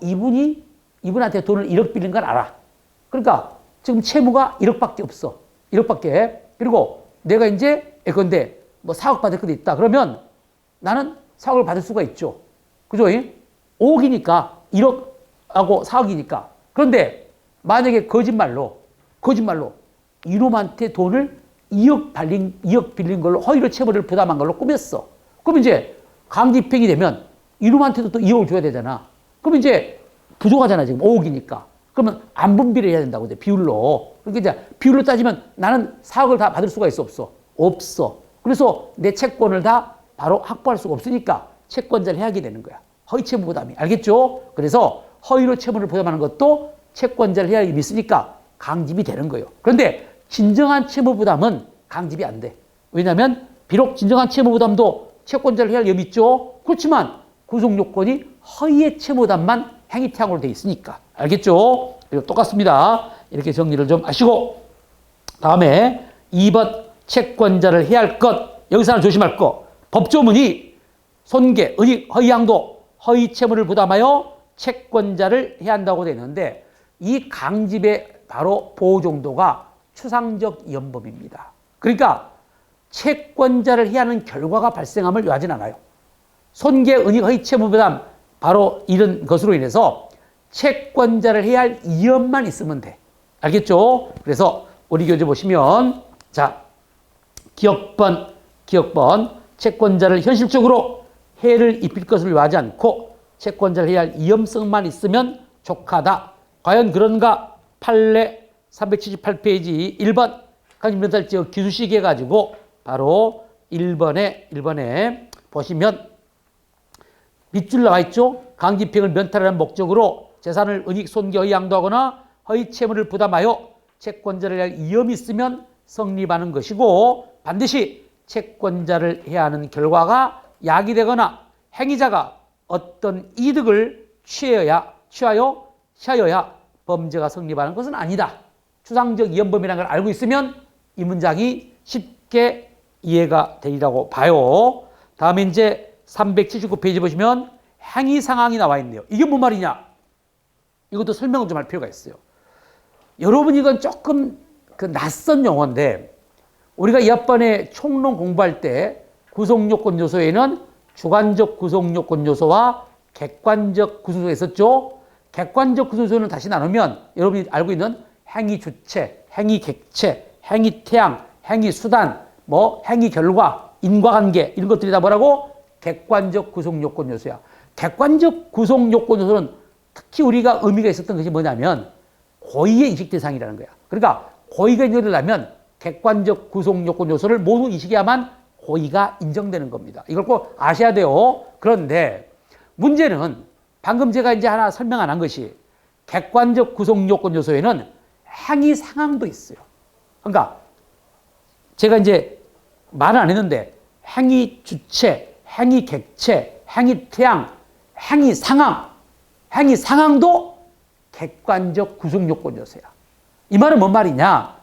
Speaker 1: 이분한테 돈을 1억 빌린 걸 알아. 그러니까 지금 채무가 1억밖에 없어. 1억밖에. 그리고 내가 이제 예컨대 뭐 4억 받을 것도 있다. 그러면 나는 4억을 받을 수가 있죠. 그죠? 5억이니까 1억하고 4억이니까. 그런데 만약에 거짓말로 이놈한테 돈을 2억 빌린 걸로 허위로 채무를 부담한 걸로 꾸몄어. 그럼 이제 강집행이 되면 이놈한테도 또 2억을 줘야 되잖아. 그럼 이제 부족하잖아. 지금 5억이니까. 그러면 안분비를 해야 된다고 돼. 비율로. 그러니까 이제 비율로 따지면 나는 4억을 다 받을 수가 있어? 없어? 없어. 그래서 내 채권을 다 바로 확보할 수가 없으니까 채권자를 해야게 되는 거야. 허위 채무 부담이. 알겠죠? 그래서 허위로 채무를 부담하는 것도 채권자를 해야 힘이 있으니까 강집이 되는 거예요. 그런데 진정한 채무 부담은 강집이 안 돼. 왜냐하면 비록 진정한 채무 부담도 채권자를 해야 할 힘이 있죠. 그렇지만 구속 요건이 허위의 채무 부담만 행위태양으로 돼 있으니까. 알겠죠? 그리고 똑같습니다. 이렇게 정리를 좀 하시고 다음에 2번 채권자를 해야 할 것. 여기서 하나 조심할 것. 법조문이 손괴, 은닉, 허위양도, 허위 채무를 부담하여 채권자를 해야 한다고 되어 있는데 이 강집의 바로 보호 정도가 추상적 위헌범입니다. 그러니까 채권자를 해야 하는 결과가 발생함을 요하진 않아요. 손괴, 은닉, 허위, 채무, 부담 바로 이런 것으로 인해서 채권자를 해야 할 이연만 있으면 돼. 알겠죠? 그래서 우리 교재 보시면 자 기억번 채권자를 현실적으로 해를 입힐 것을 요하지 않고 채권자를 해야 할 이연성만 있으면 족하다. 과연 그런가? 판례 378페이지 1번 강진면탈지역 기술식 해가지고 바로 1번에 보시면 밑줄 나와 있죠. 강집행을 면탈하는 목적으로 재산을 은닉, 손괴, 허위 양도하거나 허위 채무를 부담하여 채권자를 해야 할 이염이 있으면 성립하는 것이고 반드시 채권자를 해야 하는 결과가 야기되거나 행위자가 어떤 이득을 취하여야 범죄가 성립하는 것은 아니다. 추상적 이연범위라는 걸 알고 있으면 이 문장이 쉽게 이해가 되리라고 봐요. 다음에 이제 379페이지 보시면 행위 상황이 나와 있네요. 이게 뭔 말이냐? 이것도 설명을 좀 할 필요가 있어요. 여러분 이건 조금 낯선 용어인데 우리가 이 학번에 총론 공부할 때 구성요건 요소에는 주관적 구성요건 요소와 객관적 구성요소가 있었죠. 객관적 구성요소는 다시 나누면 여러분이 알고 있는 행위 주체, 행위 객체, 행위 태양, 행위 수단, 행위 결과, 인과관계 이런 것들이 다 뭐라고? 객관적 구성요건 요소야. 객관적 구성요건 요소는 특히 우리가 의미가 있었던 것이 뭐냐면 고의의 인식 대상이라는 거야. 그러니까 고의가 인정되려면 객관적 구성요건 요소를 모두 인식해야만 고의가 인정되는 겁니다. 이걸 꼭 아셔야 돼요. 그런데 문제는 방금 제가 이제 하나 설명 안 한 것이 객관적 구성요건 요소에는 행위 상황도 있어요. 그러니까 제가 이제 말은 안 했는데 행위 주체, 행위 객체, 행위 태양, 행위 상황도 객관적 구성요건 요소야. 이 말은 뭔 말이냐?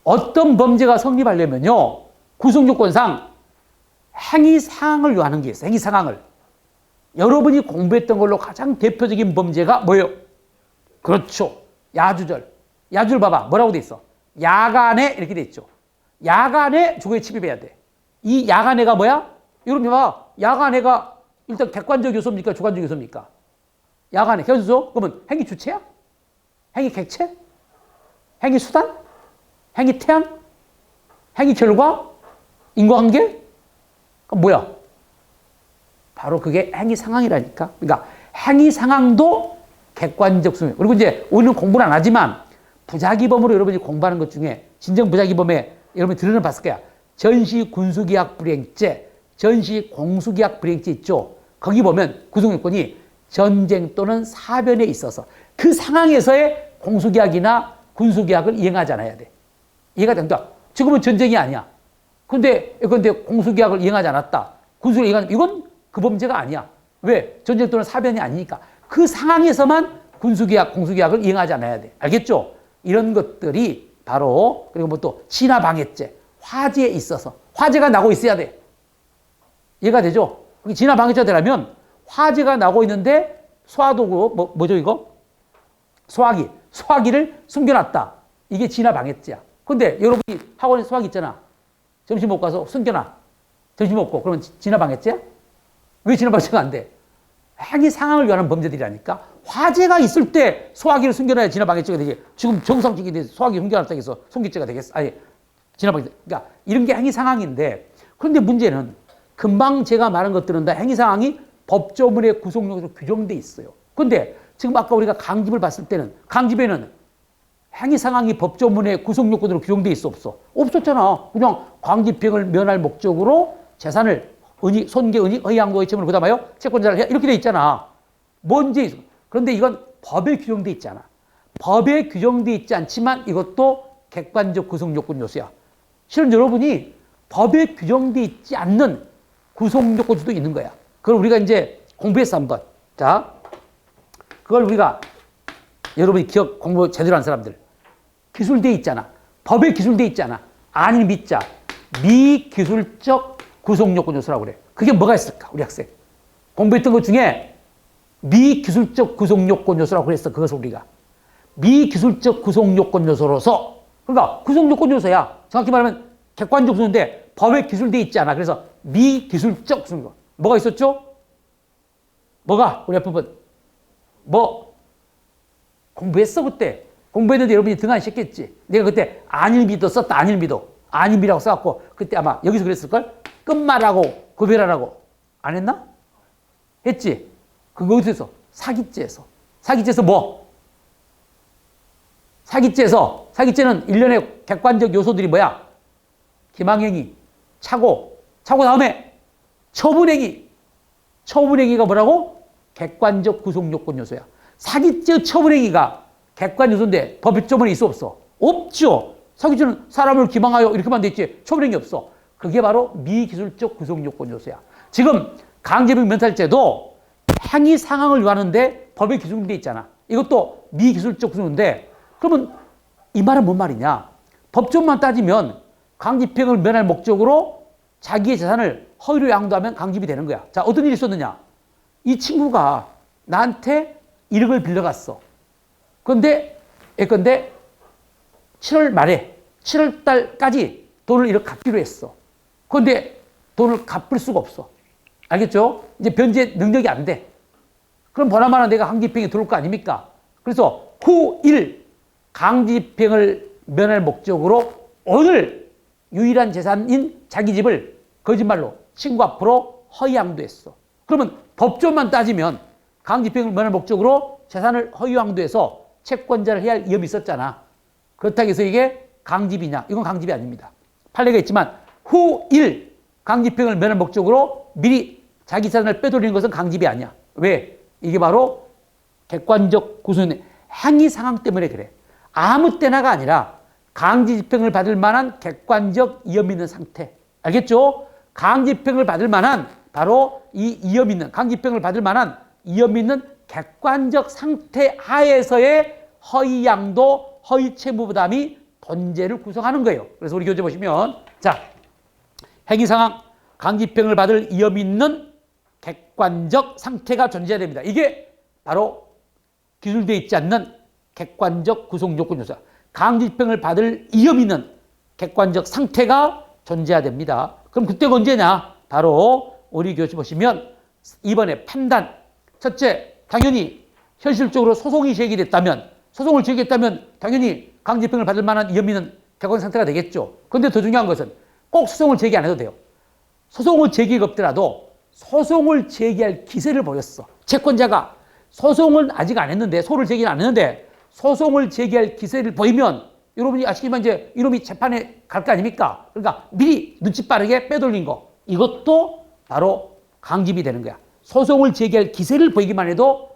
Speaker 1: 어떤 범죄가 성립하려면요, 구성요건상 행위 상황을 요하는 게 있어요. 행위 상황을. 여러분이 공부했던 걸로 가장 대표적인 범죄가 뭐예요? 그렇죠. 야주절. 야주절 봐봐. 뭐라고 돼 있어? 야간에 이렇게 돼 있죠. 야간에 주거에 침입해야 돼. 이 야간에가 뭐야? 여러분 봐봐. 야간에가 일단 객관적 요소입니까? 주관적 요소입니까? 야간에 현수 그러면 행위 주체야? 행위 객체? 행위 수단? 행위 태양? 행위 결과? 인과관계? 그럼 뭐야? 바로 그게 행위 상황이라니까. 그러니까 행위 상황도 객관적 수명. 그리고 이제 우리는 공부는 안 하지만 부작위범으로 여러분이 공부하는 것 중에 진정 부작위범에 여러분이 들으는 봤을 거야. 전시 군수계약 불이행죄, 전시 공수계약 불이행죄 있죠. 거기 보면 구성요건이 전쟁 또는 사변에 있어서 그 상황에서의 공수계약이나 군수계약을 이행하지 않아야 돼. 이해가 된다. 지금은 전쟁이 아니야. 근데 공수계약을 이행하지 않았다. 군수를 이행하는 이건 그 범죄가 아니야. 왜? 전쟁 또는 사변이 아니니까. 그 상황에서만 군수계약, 공수계약을 이행하지 않아야 돼. 알겠죠? 이런 것들이 바로 그리고 뭐 또 진화방해죄, 화재에 있어서 화재가 나고 있어야 돼. 이해가 되죠? 진화방해죄가 되려면 화재가 나고 있는데 소화도구 뭐죠 이거? 소화기를 숨겨놨다. 이게 진화방해죄야. 근데 여러분이 학원에 소화기 있잖아. 점심 먹고 가서 숨겨놔. 점심 먹고 그러면 진화방해죄야? 왜 진화방해죄가 안 돼? 행위 상황을 위한 범죄들이라니까. 화재가 있을 때 소화기를 숨겨놔야 진화방해죄가 되지. 지금 정상적인 소화기 숨겨놨다고 해서 손기죄가 되겠어? 아니, 진화방해죄. 그러니까 이런 게 행위 상황인데 그런데 문제는 금방 제가 말한 것들은 다 행위 상황이 법조문의 구성력으로 규정돼 있어요. 그런데 지금 아까 우리가 강집을 봤을 때는 강집에는 행위 상황이 법조문의 구성 요건으로 규정돼 있어 없어? 없었잖아. 그냥 강집행을 면할 목적으로 재산을 손괴, 은닉, 허위 양도, 허위 채무를 부담하여 채권자를 해 이렇게 돼 있잖아. 뭔지 있어. 그런데 이건 법에 규정돼 있잖아. 법에 규정돼 있지 않지만 이것도 객관적 구성 요건 요소야. 실은 여러분이 법에 규정돼 있지 않는 구성 요건도 있는 거야. 그걸 우리가 이제 공부했어 한번. 자, 그걸 우리가 여러분이 공부 제대로 한 사람들 기술돼 있잖아. 법에 기술돼 있잖아. 아니 믿자. 미기술적 구성요건 요소라고 그래. 그게 뭐가 있을까? 우리 학생 공부했던 것 중에 미기술적 구성요건 요소라고 그랬어. 그것을 우리가 미기술적 구성요건 요소로서 그러니까 구성요건 요소야. 정확히 말하면 객관적 구성인데 법에 기술돼 있지 않아. 그래서 미기술적 구속요건. 뭐가 있었죠? 뭐가? 우리 앞부분. 뭐? 공부했어, 그때. 공부했는데 여러분이 등 안 씻겠지. 내가 그때 안일미도 썼다, 안일미도. 안일미라고 써갖고, 그때 아마 여기서 그랬을걸? 끝말하고 구별하라고. 안 했나? 했지? 그거 어디서? 사기죄에서. 사기죄에서 뭐? 사기죄는 일련의 객관적 요소들이 뭐야? 기망행위, 차고 다음에 처분행위. 처분행위가 뭐라고? 객관적 구속요건 요소야. 사기죄 처분행위가 객관 요소인데 법조문에 있어 없어? 없죠. 사기죄는 사람을 기망하여 이렇게만 돼 있지 처분행위 없어. 그게 바로 미기술적 구속요건 요소야. 지금 강제병 면탈죄도 행위 상황을 요하는데 법에 기술돼 있잖아. 이것도 미기술적 구속인데 그러면 이 말은 뭔 말이냐? 법조문만 따지면 강제병을 면할 목적으로 자기의 재산을 허위로 양도하면 강집이 되는 거야. 자, 어떤 일이 있었느냐? 이 친구가 나한테 1억을 빌려갔어. 그런데 예컨대 7월 말에 7월 달까지 돈을 1억 갚기로 했어. 그런데 돈을 갚을 수가 없어. 알겠죠? 이제 변제 능력이 안 돼. 그럼 보나마나 내가 강제집행에 들어올 거 아닙니까? 그래서 후1 강제집행을 면할 목적으로 오늘 유일한 재산인 자기 집을 거짓말로 친구 앞으로 허위 양도했어. 그러면 법조만 따지면 강제집행을 면할 목적으로 재산을 허위 양도해서 채권자를 해야 할 위험이 있었잖아. 그렇다고 해서 이게 강집이냐? 이건 강집이 아닙니다. 판례가 있지만 후1 강제집행을 면할 목적으로 미리 자기 재산을 빼돌리는 것은 강집이 아니야. 왜? 이게 바로 객관적 구속의 행위 상황 때문에 그래. 아무 때나가 아니라 강제집행을 받을 만한 객관적 위험 있는 상태. 알겠죠? 강제집행을 받을 만한 바로 이 위험 있는, 강제집행을 받을 만한 위험 있는 객관적 상태 하에서의 허위 양도, 허위 채무 부담이 본죄를 구성하는 거예요. 그래서 우리 교재 보시면, 자, 행위 상황, 강제집행을 받을 위험 있는 객관적 상태가 존재해야 됩니다. 이게 바로 기술되어 있지 않는 객관적 구속 요건 요소야. 강제집행을 받을 위험 있는 객관적 상태가 존재해야 됩니다. 그럼 그때가 언제냐? 바로 우리 교재 보시면 2번의 판단. 첫째, 당연히 현실적으로 소송이 제기됐다면, 소송을 제기했다면 당연히 강제집행을 받을 만한 위험 있는 객관적 상태가 되겠죠. 그런데 더 중요한 것은 꼭 소송을 제기 안 해도 돼요. 소송을 제기가 없더라도 소송을 제기할 기세를 보였어. 채권자가 소송은 아직 안 했는데, 소를 제기는 안 했는데 소송을 제기할 기세를 보이면 여러분이 아시겠지만 이제 이놈이 재판에 갈 거 아닙니까? 그러니까 미리 눈치 빠르게 빼돌린 거. 이것도 바로 강집이 되는 거야. 소송을 제기할 기세를 보이기만 해도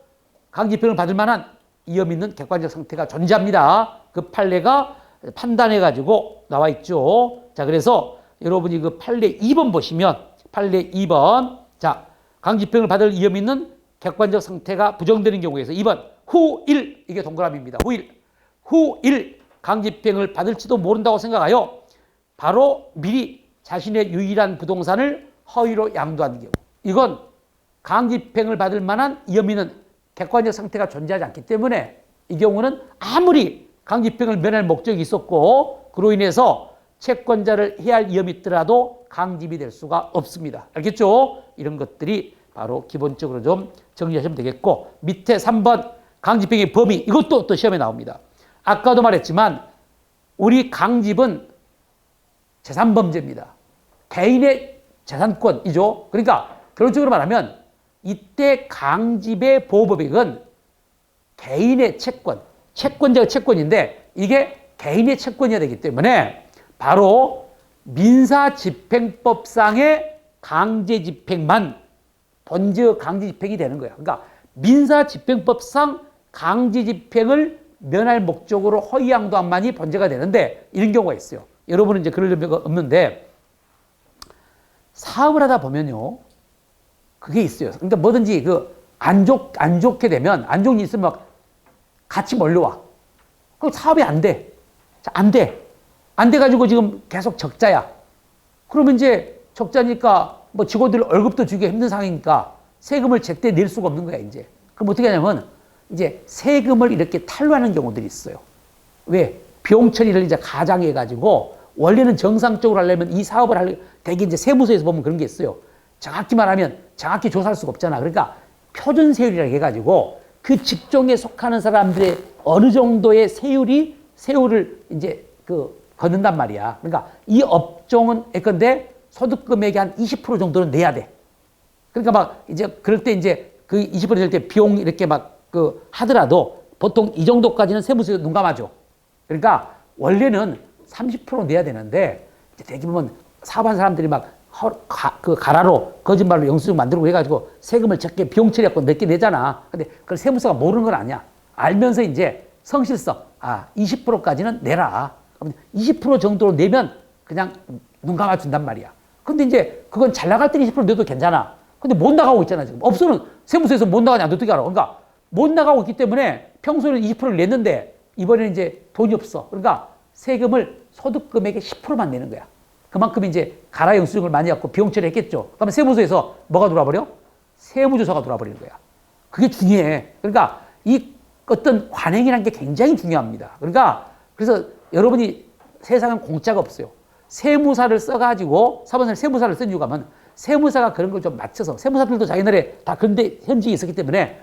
Speaker 1: 강제집행을 받을 만한 위험 있는 객관적 상태가 존재합니다. 그 판례가 판단해가지고 나와 있죠. 자, 그래서 여러분이 그 판례 2번 보시면, 판례 2번. 자, 강제집행을 받을 위험 있는 객관적 상태가 부정되는 경우에서 2번, 후1, 이게 동그라미입니다. 후1 강제집행을 받을지도 모른다고 생각하여 바로 미리 자신의 유일한 부동산을 허위로 양도하는 경우. 이건 강제집행을 받을 만한 위험 있는 객관적 상태가 존재하지 않기 때문에 이 경우는 아무리 강제집행을 면할 목적이 있었고 그로 인해서 채권자를 해야 할 위험이 있더라도 강집이 될 수가 없습니다. 알겠죠? 이런 것들이 바로 기본적으로 좀 정리하시면 되겠고, 밑에 3번 강제집행의 범위, 이것도 또 시험에 나옵니다. 아까도 말했지만 우리 강집은 재산범죄입니다. 개인의 재산권이죠. 그러니까 결론적으로 말하면 이때 강집의 보호법익은 개인의 채권, 채권자의 채권인데 이게 개인의 채권이어야 되기 때문에 바로 민사집행법상의 강제집행만 본죄의 강제집행이 되는 거예요. 그러니까 민사집행법상 강제집행을 면할 목적으로 허위양도한만이 본죄가 되는데 이런 경우가 있어요. 여러분은 이제 그럴 의미가 없는데 사업을 하다 보면요. 그게 있어요. 그러니까 뭐든지 안 좋게 되면 안 좋은 일이 있으면 막 같이 몰려와. 그럼 사업이 안 돼. 안 돼. 안 돼가지고 지금 계속 적자야. 그러면 이제 적자니까 뭐 직원들 월급도 주기 힘든 상황이니까 세금을 제때 낼 수가 없는 거야, 이제. 그럼 어떻게 하냐면 이제 세금을 이렇게 탈루하는 경우들이 있어요. 왜? 비용 처리를 이제 가장해가지고 원래는 정상적으로 하려면 이 사업을 되게 이제 세무서에서 보면 그런 게 있어요. 정확히 말하면 정확히 조사할 수가 없잖아. 그러니까 표준세율이라고 해가지고 그 직종에 속하는 사람들의 어느 정도의 세율을 이제 걷는단 말이야. 그러니까 이 업종은 예컨대 소득 금액의 한 20% 정도는 내야 돼. 그러니까 막 이제 그럴 때 이제 그 20% 될 때 비용 이렇게 막 하더라도 보통 이 정도까지는 세무서에 눈 감아줘. 그러니까 원래는 30% 내야 되는데 대개 보면 사업한 사람들이 막 가라로 거짓말로 영수증 만들고 해가지고 세금을 적게 비용 처리하고 늦게 내잖아. 근데 그걸 세무서가 모르는 건 아니야. 알면서 이제 성실성, 20%까지는 내라. 그럼 20% 정도로 내면 그냥 눈 감아준단 말이야. 근데 이제 그건 잘 나갈 때 20% 내도 괜찮아. 근데 못 나가고 있잖아, 지금. 업소는 세무서에서 못 나가냐, 어떻게 알아? 그러니까 못 나가고 있기 때문에 평소에는 20%를 냈는데 이번에는 이제 돈이 없어. 그러니까 세금을 소득 금액의 10%만 내는 거야. 그만큼 이제 가라 영수증을 많이 갖고 비용 처리했겠죠. 그러면 세무서에서 뭐가 들어와버려? 세무조사가 들어와버리는 거야. 그게 중요해. 그러니까 이 어떤 관행이라는 게 굉장히 중요합니다. 그러니까 그래서 여러분이 세상은 공짜가 없어요. 세무사를 써가지고 사법사를 세무사를 쓴 이유가 뭐냐면 세무사가 그런 걸 좀 맞춰서 세무사들도 자기네들에 다 그런데 현직에 있었기 때문에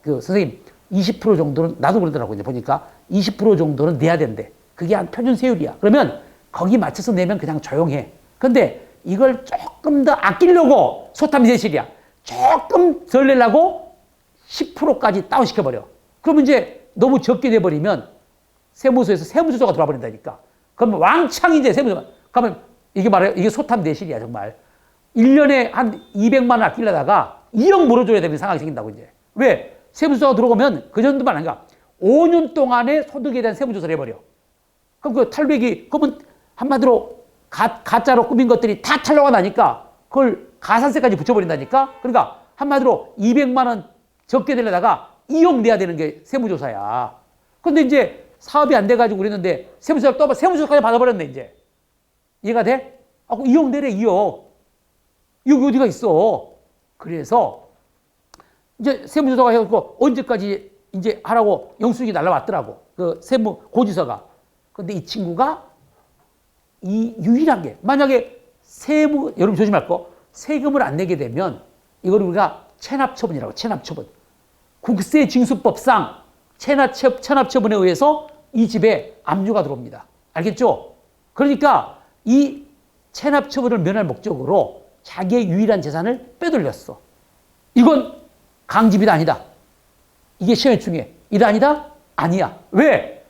Speaker 1: 선생님 20% 정도는 나도 그러더라고 이제 보니까 20% 정도는 내야 된대. 그게 한 표준 세율이야. 그러면 거기 맞춰서 내면 그냥 조용해. 근데 이걸 조금 더 아끼려고 소탐세실이야. 조금 덜 내려고 10%까지 다운시켜버려. 그러면 이제 너무 적게 내버리면 세무서에서 세무조사가 들어와버린다니까. 그러면 왕창 이제 세무조사. 그러면 이게 말해요. 이게 소탐대실이야 정말. 1년에 한 200만 원 아끼려다가 2억 물어줘야 되는 상황이 생긴다고 이제. 왜? 세무조사가 들어오면 그 정도만 아니라 5년 동안의 소득에 대한 세무조사를 해버려. 그럼 그 탈루액이 그러면 한마디로 가짜로 꾸민 것들이 다 탈루가 나니까 그걸 가산세까지 붙여버린다니까. 그러니까 한마디로 200만 원 적게 내려다가 2억 내야 되는 게 세무조사야. 근데 이제 사업이 안 돼가지고 그랬는데 세무조사를 또 세무조사까지 받아버렸네 이제. 이해가 돼? 2억 내래 2억. 2억이 어디가 있어. 그래서 이제 세무조사가 해갖고 언제까지 이제 하라고 영수증이 날라왔더라고. 그 세무 고지서가. 근데 이 친구가 이 유일한 게 만약에 여러분 조심할 거 세금을 안 내게 되면 이걸 우리가 체납처분이라고 체납처분. 국세징수법상 체납처분에 의해서 이 집에 압류가 들어옵니다. 알겠죠? 그러니까 이 체납처분을 면할 목적으로 자기의 유일한 재산을 빼돌렸어. 이건 강집이다 아니다. 이게 시험에 중요해. 이다 아니다? 아니야. 왜?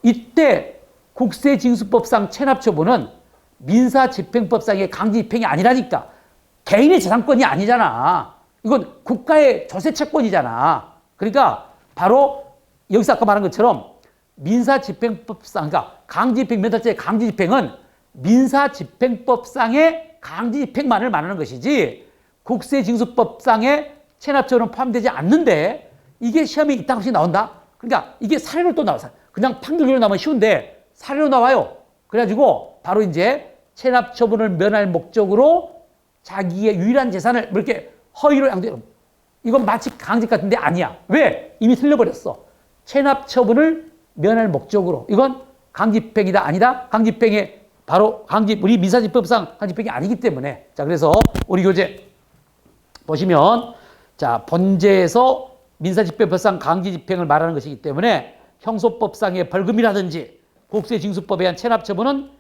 Speaker 1: 이때 국세징수법상 체납처분은 민사집행법상의 강제집행이 아니라니까. 개인의 재산권이 아니잖아. 이건 국가의 조세채권이잖아. 그러니까 바로 여기서 아까 말한 것처럼 민사집행법상, 그러니까 강제집행, 면탈죄의 강제집행은 민사집행법상의 강제집행만을 말하는 것이지 국세징수법상의 체납처분은 포함되지 않는데 이게 시험에 이따금씩 나온다? 그러니까 이게 사례로 또 나와. 그냥 판결로 나오면 쉬운데 사례로 나와요. 그래가지고 바로 이제 체납처분을 면할 목적으로 자기의 유일한 재산을 이렇게 허위로 양도해. 이건 마치 강직 같은데 아니야. 왜? 이미 틀려버렸어. 체납처분을 면할 목적으로. 이건 강제집행이다 아니다? 강제집행의 바로 우리 민사집행법상 강제집행이 아니기 때문에. 자, 그래서 우리 교재 보시면 자, 본제에서 민사집행법상 강제집행을 말하는 것이기 때문에 형소법상의 벌금이라든지 국세징수법에 의한 체납처분은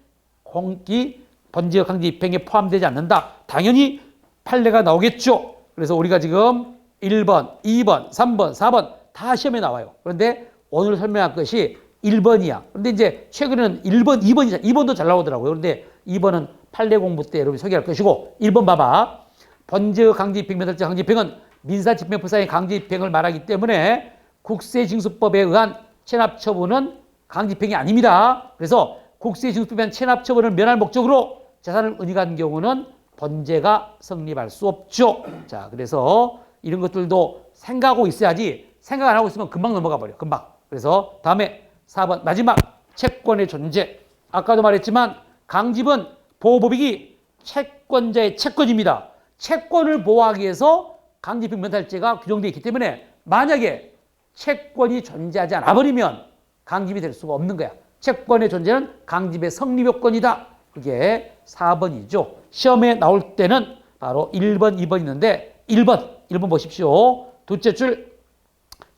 Speaker 1: 본제 강제집행에 포함되지 않는다. 당연히 판례가 나오겠죠. 그래서 우리가 지금 1번, 2번, 3번, 4번 다 시험에 나와요. 그런데 오늘 설명할 것이 1번이야. 그런데 이제 최근에는 1번, 2번도 잘 나오더라고요. 그런데 2번은 판례 공부 때 여러분이 소개할 것이고 1번 봐봐. 본제 강제집행, 면탈죄 강제집행은 민사집행법상의 강제집행을 말하기 때문에 국세징수법에 의한 체납처분은 강제집행이 아닙니다. 그래서 국세징수법에 의한 체납처분을 면할 목적으로 재산을 은닉한 경우는 본제가 성립할 수 없죠. 자, 그래서 이런 것들도 생각하고 있어야지 생각 안 하고 있으면 금방 넘어가 버려. 금방. 그래서 다음에 4번 마지막 채권의 존재. 아까도 말했지만 강집은 보호법익이 채권자의 채권입니다. 채권을 보호하기 위해서 강제집행 면탈죄가 규정되어 있기 때문에 만약에 채권이 존재하지 않아 버리면 강집이 될 수가 없는 거야. 채권의 존재는 강집의 성립요건이다. 그게 4번이죠. 시험에 나올 때는 바로 1번, 2번 있는데 1번 보십시오. 둘째 줄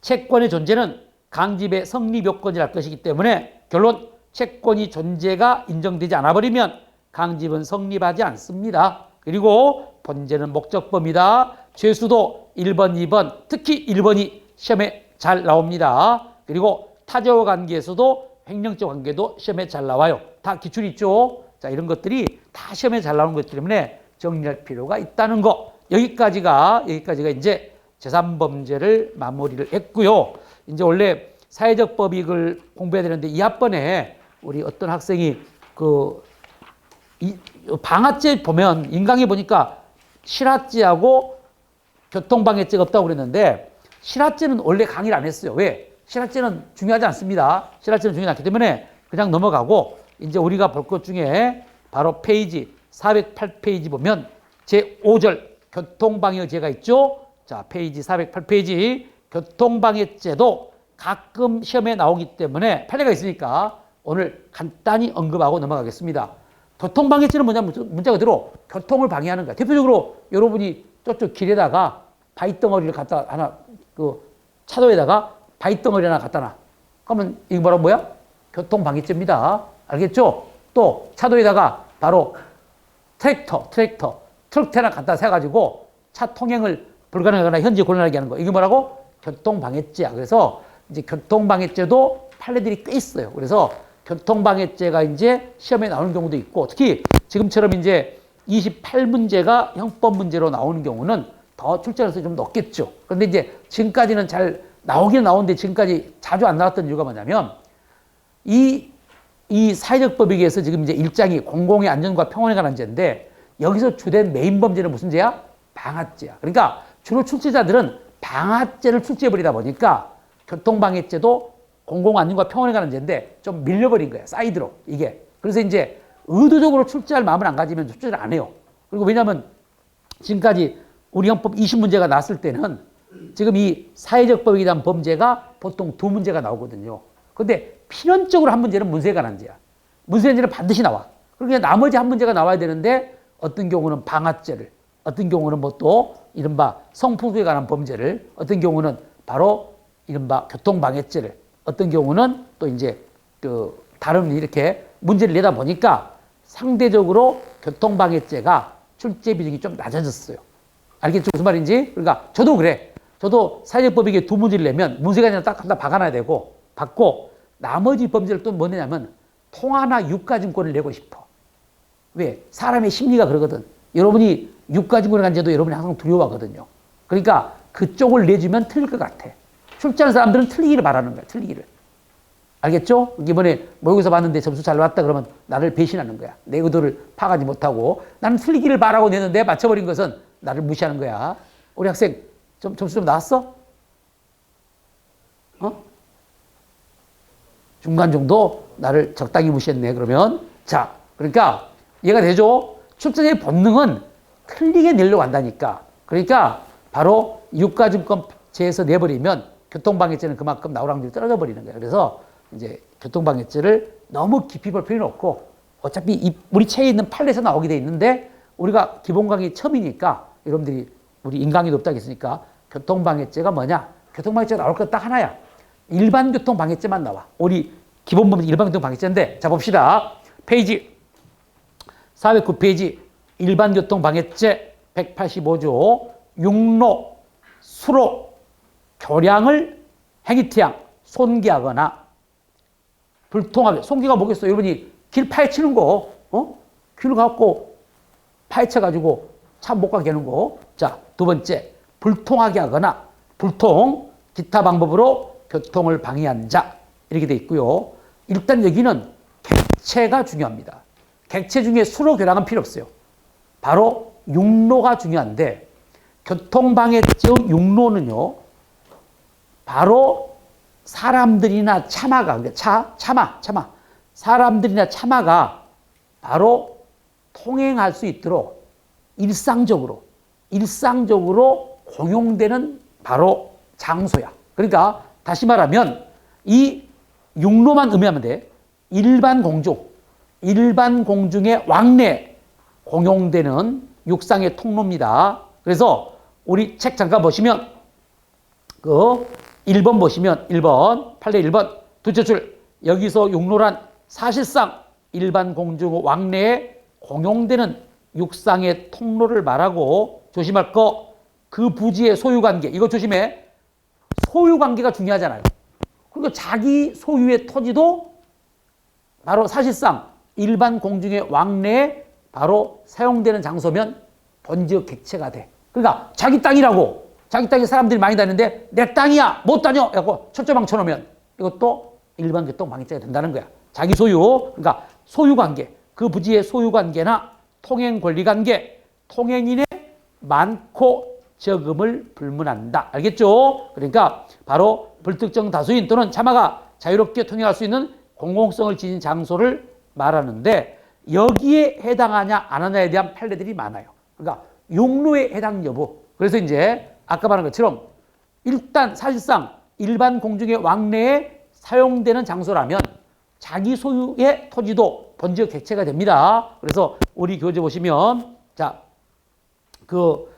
Speaker 1: 채권의 존재는 강집의 성립요건이랄 것이기 때문에 결론 채권이 존재가 인정되지 않아 버리면 강집은 성립하지 않습니다. 그리고 본제는 목적범이다. 죄수도 1번, 2번, 특히 1번이 시험에 잘 나옵니다. 그리고 타자와 관계에서도 횡령적 관계도 시험에 잘 나와요. 다 기출 있죠. 자, 이런 것들이 다 시험에 잘 나오는 것 때문에 정리할 필요가 있다는 거. 여기까지가 이제 제3범죄를 마무리를 했고요. 이제 원래 사회적 법익을 공부해야 되는데 이 학번에 우리 어떤 학생이 이 방아죄 보면 인강에 보니까 실화죄하고 교통방해죄가 없다고 그랬는데 실화죄는 원래 강의를 안 했어요. 왜? 실화죄는 중요하지 않습니다. 실화죄는 중요하지 않기 때문에 그냥 넘어가고 이제 우리가 볼 것 중에 바로 페이지 408페이지 보면 제5절 교통방해죄가 있죠. 자, 페이지 408페이지 교통방해죄도 가끔 시험에 나오기 때문에 판례가 있으니까 오늘 간단히 언급하고 넘어가겠습니다. 교통방해죄는 뭐냐면 문자 그대로 교통을 방해하는 거야. 대표적으로 여러분이 저쪽 길에다가 바위덩어리를 갖다 하나 차도에다가 바위덩어리 하나 갖다 놔. 그러면 이게 뭐야? 교통방해죄입니다. 알겠죠? 또 차도에다가 바로 트랙터, 트럭 하나 갖다 세가지고 차 통행을 불가능하거나 현지 곤란하게 하는 거. 이게 뭐라고? 교통방해죄야. 그래서 이제 교통방해죄도 판례들이 꽤 있어요. 그래서 교통방해죄가 이제 시험에 나오는 경우도 있고, 특히 지금처럼 이제 28문제가 형법 문제로 나오는 경우는 더 출제율이 좀 높겠죠. 그런데 이제 지금까지는 잘 나오긴 나오는데 지금까지 자주 안 나왔던 이유가 뭐냐면 이 사회적 법익에서 지금 이제 1장이 공공의 안전과 평온에 관한 죄인데 여기서 주된 메인 범죄는 무슨 죄야? 방아죄야. 그러니까 주로 출제자들은 방아죄를 출제해버리다 보니까 교통방해죄도 공공안전과 평온에 관한 죄인데 좀 밀려버린 거야. 사이드로 이게. 그래서 이제 의도적으로 출제할 마음을 안 가지면 출제를 안 해요. 그리고 왜냐하면 지금까지 우리 형법 20문제가 나왔을 때는 지금 이 사회적 법익에 대한 범죄가 보통 2문제가 나오거든요. 근데 필연적으로 한 문제는 문서에 관한 죄야. 문서에 관한 죄는 반드시 나와. 그러니까 나머지 한 문제가 나와야 되는데 어떤 경우는 방아죄를, 어떤 경우는 뭐 또 이른바 성폭력에 관한 범죄를, 어떤 경우는 바로 이른바 교통방해죄를, 어떤 경우는 또 이제 다른 이렇게 문제를 내다 보니까 상대적으로 교통방해죄가 출제 비중이 좀 낮아졌어요. 알겠죠? 무슨 말인지? 그러니까 저도 그래. 저도 사회적 법익에 2문제를 내면 문서가 아니라 딱 갖다 박아놔야 되고, 받고 나머지 범죄를 또 뭐냐면 통화나 유가증권을 내고 싶어. 왜? 사람의 심리가 그러거든. 여러분이 유가증권에 관한 죄도 여러분이 항상 두려워하거든요. 그러니까 그쪽을 내주면 틀릴 것 같아. 출제하는 사람들은 틀리기를 바라는 거야. 틀리기를. 알겠죠? 이번에 모의고사 봤는데 점수 잘 나왔다 그러면 나를 배신하는 거야. 내 의도를 파악하지 못하고 나는 틀리기를 바라고 내는데 맞춰버린 것은 나를 무시하는 거야. 우리 학생 점수 좀 나왔어? 중간 정도 나를 적당히 무시했네. 그러면 자, 그러니까 이해가 되죠? 출제자의 본능은 틀리게 내려고 한다니까. 그러니까 바로 유가증권죄에서 내버리면 교통방해죄는 그만큼 나올 확률이 떨어져 버리는 거예요. 그래서 이제 교통방해죄를 너무 깊이 볼 필요는 없고 어차피 우리 책에 있는 판례에서 나오게 돼 있는데 우리가 기본 강의 처음이니까 여러분들이 우리 인강이 높다고 했으니까 교통방해죄가 뭐냐? 교통방해죄가 나올 것 딱 하나야. 일반 교통방해죄만 나와. 우리 기본 범죄 일반 교통방해죄인데 자 봅시다. 페이지 409페이지 일반 교통방해죄 185조 육로, 수로, 교량을 행위태양, 손괴하거나 불통하게. 손괴가 뭐겠어? 여러분이 길 파헤치는 거, 길을 갖고 파헤쳐가지고 차 못 가게 하는 거. 자, 두 번째, 불통하게 하거나 불통, 기타 방법으로 교통을 방해한 자. 이렇게 돼 있고요. 일단 여기는 객체가 중요합니다. 객체 중에 수로, 교량은 필요 없어요. 바로 육로가 중요한데 교통방해죄의 육로는요. 바로 사람들이나 차마가, 그러니까 차마. 사람들이나 차마가 바로 통행할 수 있도록 일상적으로 공용되는 바로 장소야. 그러니까 다시 말하면 이 육로만 의미하면 돼. 일반 공중의 왕래 공용되는 육상의 통로입니다. 그래서 우리 책 잠깐 보시면 그 1번 보시면 1번 판례 1번 둘째 줄 여기서 육로란 사실상 일반 공중 왕래에 공용되는 육상의 통로를 말하고 조심할 거 그 부지의 소유관계 이거 조심해. 소유관계가 중요하잖아요. 그러니까 자기 소유의 토지도 바로 사실상 일반 공중의 왕래에 바로 사용되는 장소면 번지역 객체가 돼. 그러니까 자기 땅이라고 자기 땅에 사람들이 많이 다니는데 내 땅이야 못 다녀 하고 철조망 쳐놓으면 이것도 일반 교통 방해죄가 된다는 거야. 자기 소유 그러니까 소유관계 그 부지의 소유관계나 통행권리관계 통행인의 많고 적음을 불문한다. 알겠죠? 그러니까 바로 불특정 다수인 또는 차마가 자유롭게 통행할 수 있는 공공성을 지닌 장소를 말하는데 여기에 해당하냐 안 하냐에 대한 판례들이 많아요. 그러니까 용로에 해당 여부. 그래서 이제 아까 말한 것처럼 일단 사실상 일반 공중의 왕래에 사용되는 장소라면 자기 소유의 토지도 번지역 객체가 됩니다. 그래서 우리 교재 보시면 자, 그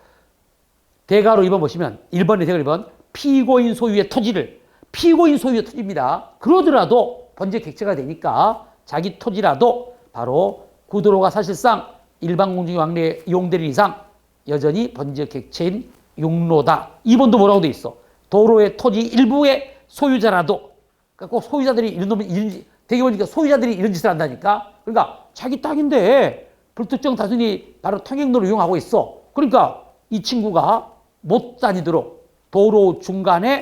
Speaker 1: 대가로 2번 보시면 1번에 대가로 2번 피고인 소유의 토지를 피고인 소유의 토지입니다. 그러더라도 번지역 객체가 되니까 자기 토지라도 바로 구도로가 사실상 일반 공중의 왕래에 이용되는 이상 여전히 번지역 객체인 육로다. 2번도 뭐라고 돼 있어? 도로의 토지 일부의 소유자라도 그러니까 꼭 소유자들이 이런 놈이 되게 보니까 소유자들이 이런 짓을 한다니까. 그러니까 자기 땅인데 불특정 다수인이 바로 통행로를 이용하고 있어. 그러니까 이 친구가 못 다니도록 도로 중간에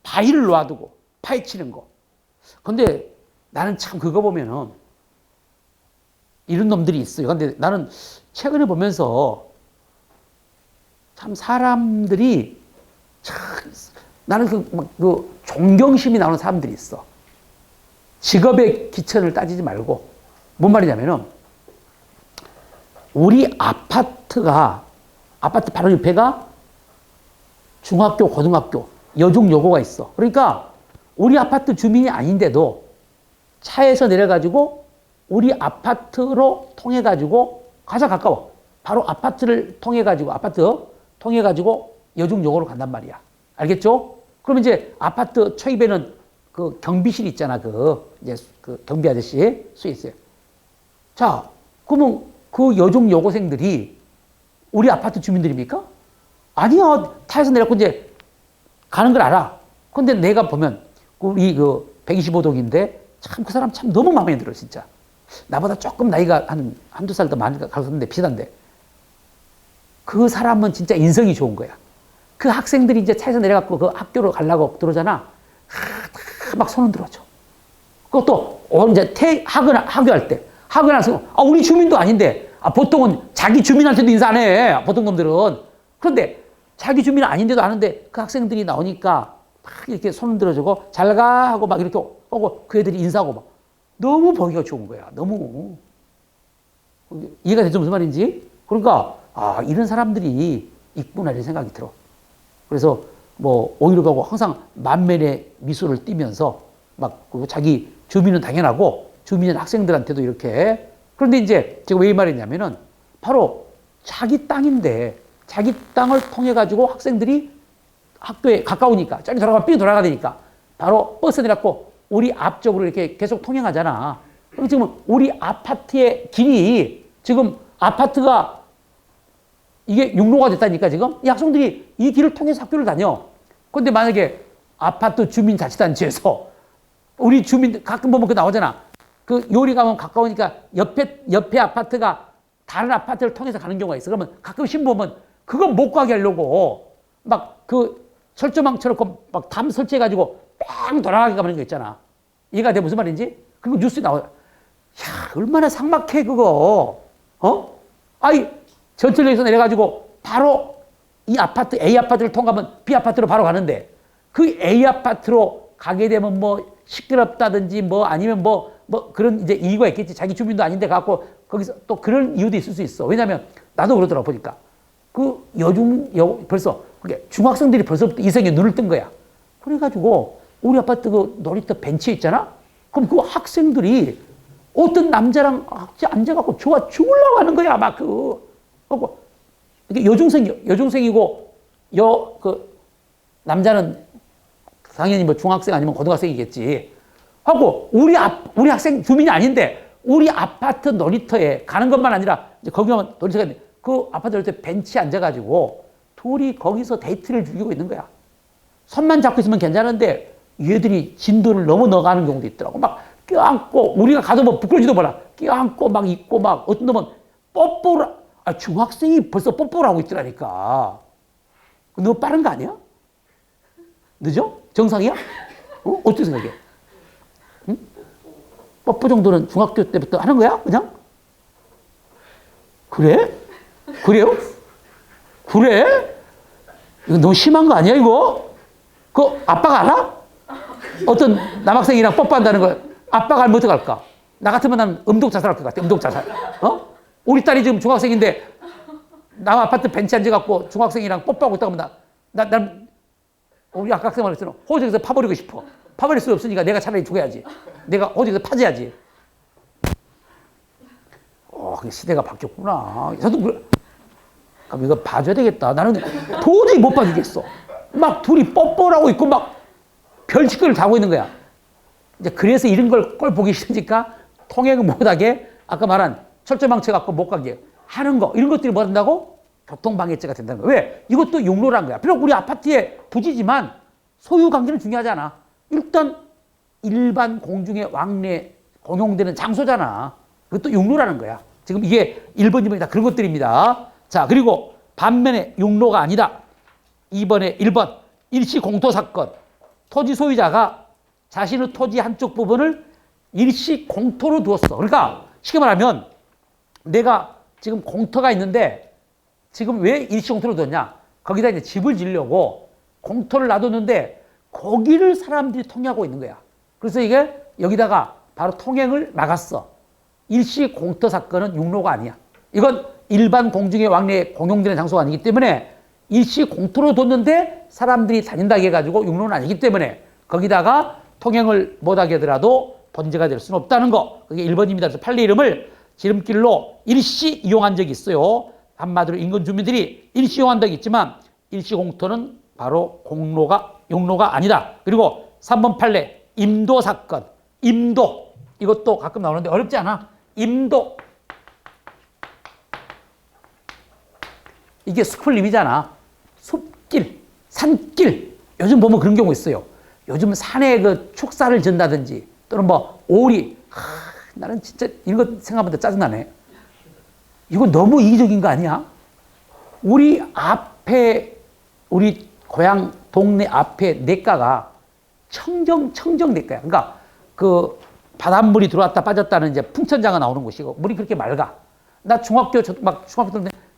Speaker 1: 바위를 놔두고 파헤치는 거. 근데 나는 참 그거 보면은 이런 놈들이 있어요. 근데 나는 최근에 보면서 참 사람들이 참 나는 그 존경심이 나오는 사람들이 있어. 직업의 기천을 따지지 말고 뭔 말이냐면은 우리 아파트 바로 옆에가 중학교, 고등학교, 여중 여고가 있어. 그러니까 우리 아파트 주민이 아닌데도 차에서 내려가지고 우리 아파트로 통해가지고 가자 가까워. 바로 아파트 통해가지고 여중 여고로 간단 말이야. 알겠죠? 그러면 이제 아파트 초입에는 그 경비실 있잖아. 이제 그 경비 아저씨 수 있어요. 자, 그러면 그 여중 여고생들이 우리 아파트 주민들입니까? 아니야. 타에서 내려고 이제 가는 걸 알아. 근데 내가 보면 우리 125동인데 참 그 사람 참 너무 마음에 들어 진짜. 나보다 조금 나이가 한두 살 더 많이 가는데 비슷한데 그 사람은 진짜 인성이 좋은 거야. 그 학생들이 이제 차에서 내려갖고 그 학교로 가려고 들어오잖아. 막 손을 들어줘. 그것도 이제 학교할 때. 학교에서 우리 주민도 아닌데 보통은 자기 주민한테도 인사 안 해. 보통 놈들은. 그런데 자기 주민은 아닌데도 아는데 그 학생들이 나오니까 막 이렇게 손을 들어주고 잘 가 하고 막 이렇게 오고 그 애들이 인사하고 막 너무 보기가 좋은 거야. 너무. 이해가 되죠? 무슨 말인지? 그러니까 이런 사람들이 있구나 이런 생각이 들어. 그래서 뭐 오히려 가고 항상 만면의 미소를 띠면서 막 자기 주민은 당연하고 주민은 학생들한테도 이렇게. 그런데 이제 제가 왜 이 말이냐면은 바로 자기 땅인데 자기 땅을 통해 가지고 학생들이 학교에 가까우니까 저기 돌아가면 삐 돌아가야 되니까 바로 버스 내렸고 우리 앞쪽으로 이렇게 계속 통행하잖아. 그럼 지금 우리 아파트의 길이 지금 아파트가 이게 육로가 됐다니까 지금 이 학생들이 이 길을 통해서 학교를 다녀. 근데 만약에 아파트 주민자치단체에서 우리 주민 가끔 보면 그 나오잖아. 그 요리 가면 가까우니까 옆에 아파트가 다른 아파트를 통해서 가는 경우가 있어. 그러면 가끔 신고 보면 그건 못 가게 하려고 막 그 철조망처럼 막 담 설치해가지고 뺑 돌아가게 가는 거 있잖아. 이해가 돼 무슨 말인지? 그거 뉴스에 나와. 야 얼마나 삭막해 그거. 전철역에서 내려가지고 바로 이 아파트 A 아파트를 통과하면 B 아파트로 바로 가는데 그 A 아파트로 가게 되면 뭐 시끄럽다든지 뭐 아니면 뭐 그런 이제 이유가 있겠지. 자기 주민도 아닌데 갖고 거기서 또 그런 이유도 있을 수 있어. 왜냐면 나도 그러더라고 보니까 그 벌써 그게 중학생들이 벌써부터 이성에 눈을 뜬 거야. 그래가지고 우리 아파트 그 놀이터 벤치에 있잖아. 그럼 그 학생들이 어떤 남자랑 앉아갖고 좋아 죽으려고 하는 거야. 막 이게 여중생이고, 남자는 당연히 뭐 중학생 아니면 고등학생이겠지. 하고, 우리 학생 주민이 아닌데, 우리 아파트 놀이터에 가는 것만 아니라, 이제 거기 가면 놀이터가 있는데, 그 아파트 놀이터 벤치에 앉아가지고, 둘이 거기서 데이트를 즐기고 있는 거야. 손만 잡고 있으면 괜찮은데, 얘들이 진도를 넘어 나가는 경우도 있더라고. 막 껴안고, 우리가 가도 뭐 부끄러지도 몰라. 껴안고 막 있고, 막 어떤 놈은 뽀뽀를, 중학생이 벌써 뽀뽀를 하고 있더라니까. 너무 빠른 거 아니야? 늦어? 정상이야? 어떻게 생각해? 응? 뽀뽀 정도는 중학교 때부터 하는 거야? 그냥? 그래? 그래요? 그래? 이거 너무 심한 거 아니야, 이거? 그거 아빠가 알아? 어떤 남학생이랑 뽀뽀한다는 걸 아빠가 알면 어떡할까? 나 같으면 난 음독 자살할 것 같아, 음독 자살. 우리 딸이 지금 중학생인데 남 아파트 벤치 앉아갖고 중학생이랑 뽀뽀하고 있다고 하면 난 우리 아까 학생 말했잖아. 호적에서 파버리고 싶어. 파버릴 수 없으니까 내가 차라리 죽어야지. 내가 호적에서 파져야지. 시대가 바뀌었구나. 저도 그럼 이거 봐줘야 되겠다. 나는 도저히 못 봐주겠어. 막 둘이 뽀뽀를 하고 있고 막 별짓거리를 다 하고 있는 거야. 이제 그래서 이런 걸 꼴 보기 싫으니까 통행을 못하게 아까 말한 철조망쳐 갖고 못 가게 하는 거 이런 것들이 뭐 된다고? 교통방해죄가 된다는 거야. 왜? 이것도 용로란 거야. 비록 우리 아파트의 부지지만 소유관계는 중요하지 않아. 일단 일반 공중의 왕래 공용되는 장소잖아. 그것도 용로라는 거야. 지금 이게 1번, 2번이 다 그런 것들입니다. 자, 그리고 반면에 용로가 아니다. 2번에 1번 일시 공토 사건. 토지 소유자가 자신의 토지 한쪽 부분을 일시 공토로 두었어. 그러니까 쉽게 말하면 내가 지금 공터가 있는데 지금 왜 일시 공토로 두었냐? 거기다 이제 집을 지으려고 공터를 놔뒀는데 거기를 사람들이 통행하고 있는 거야. 그래서 이게 여기다가 바로 통행을 막았어. 일시 공터 사건은 육로가 아니야. 이건 일반 공중의 왕래에 공용되는 장소가 아니기 때문에 일시 공터로 뒀는데 사람들이 다닌다 해가지고 육로는 아니기 때문에 거기다가 통행을 못하게 하더라도 번제가 될 수는 없다는 거. 그게 1번입니다. 그래서 판례 이름을 지름길로 일시 이용한 적이 있어요. 한마디로 인근 주민들이 일시 이용한 적이 있지만 일시 공터는 바로 용로가 아니다. 그리고 3번 판례 임도 사건. 임도. 이것도 가끔 나오는데 어렵지 않아. 임도. 이게 숲을 의미잖아. 숲길, 산길. 요즘 보면 그런 경우 있어요. 요즘 산에 그 축사를 전다든지 또는 뭐 오리. 나는 진짜 이런 거 생각보다 짜증나네. 이거 너무 이기적인 거 아니야? 우리 앞에, 우리 고향 동네 앞에 냇가가 청정 냇가야. 그러니까 그 바닷물이 들어왔다 빠졌다는 이제 풍천장가 나오는 곳이고 물이 그렇게 맑아. 나 중학교 때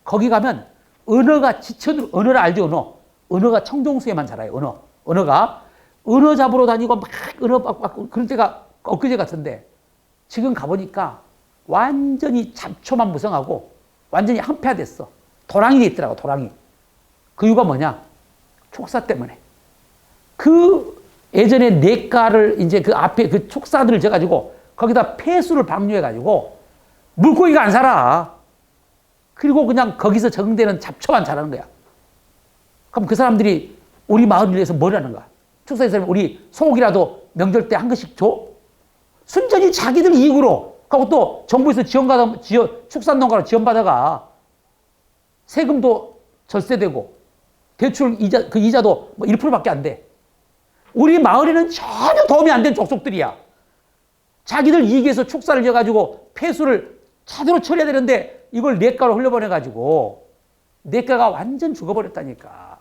Speaker 1: 거기 가면 은어가 은어를 알죠, 은어. 은어가 청정수에만 자라요, 은어가. 은어 잡으러 다니고 막 은어 막 그런 때가 엊그제 같은데 지금 가보니까 완전히 잡초만 무성하고 완전히 한패화됐어. 도랑이 돼 있더라고, 도랑이. 그 이유가 뭐냐? 촉사 때문에. 그 예전에 냇가를 이제 그 앞에 그 촉사들을 져가지고 거기다 폐수를 방류해가지고 물고기가 안 살아. 그리고 그냥 거기서 적응되는 잡초만 자라는 거야. 그럼 그 사람들이 우리 마을을 위해서 뭘 하는 거야? 축사에서 우리 소고기라도 명절 때 한 것씩 줘? 순전히 자기들 이익으로. 그리고 또 정부에서 축산농가로 지원받아가. 세금도 절세되고 대출 그 이자도 뭐 1%밖에 안 돼. 우리 마을에는 전혀 도움이 안 된 족속들이야. 자기들 이익에서 축사를 지어가지고 폐수를 차대로 처리해야 되는데 이걸 냇가로 흘려보내가지고 냇가가 완전 죽어버렸다니까.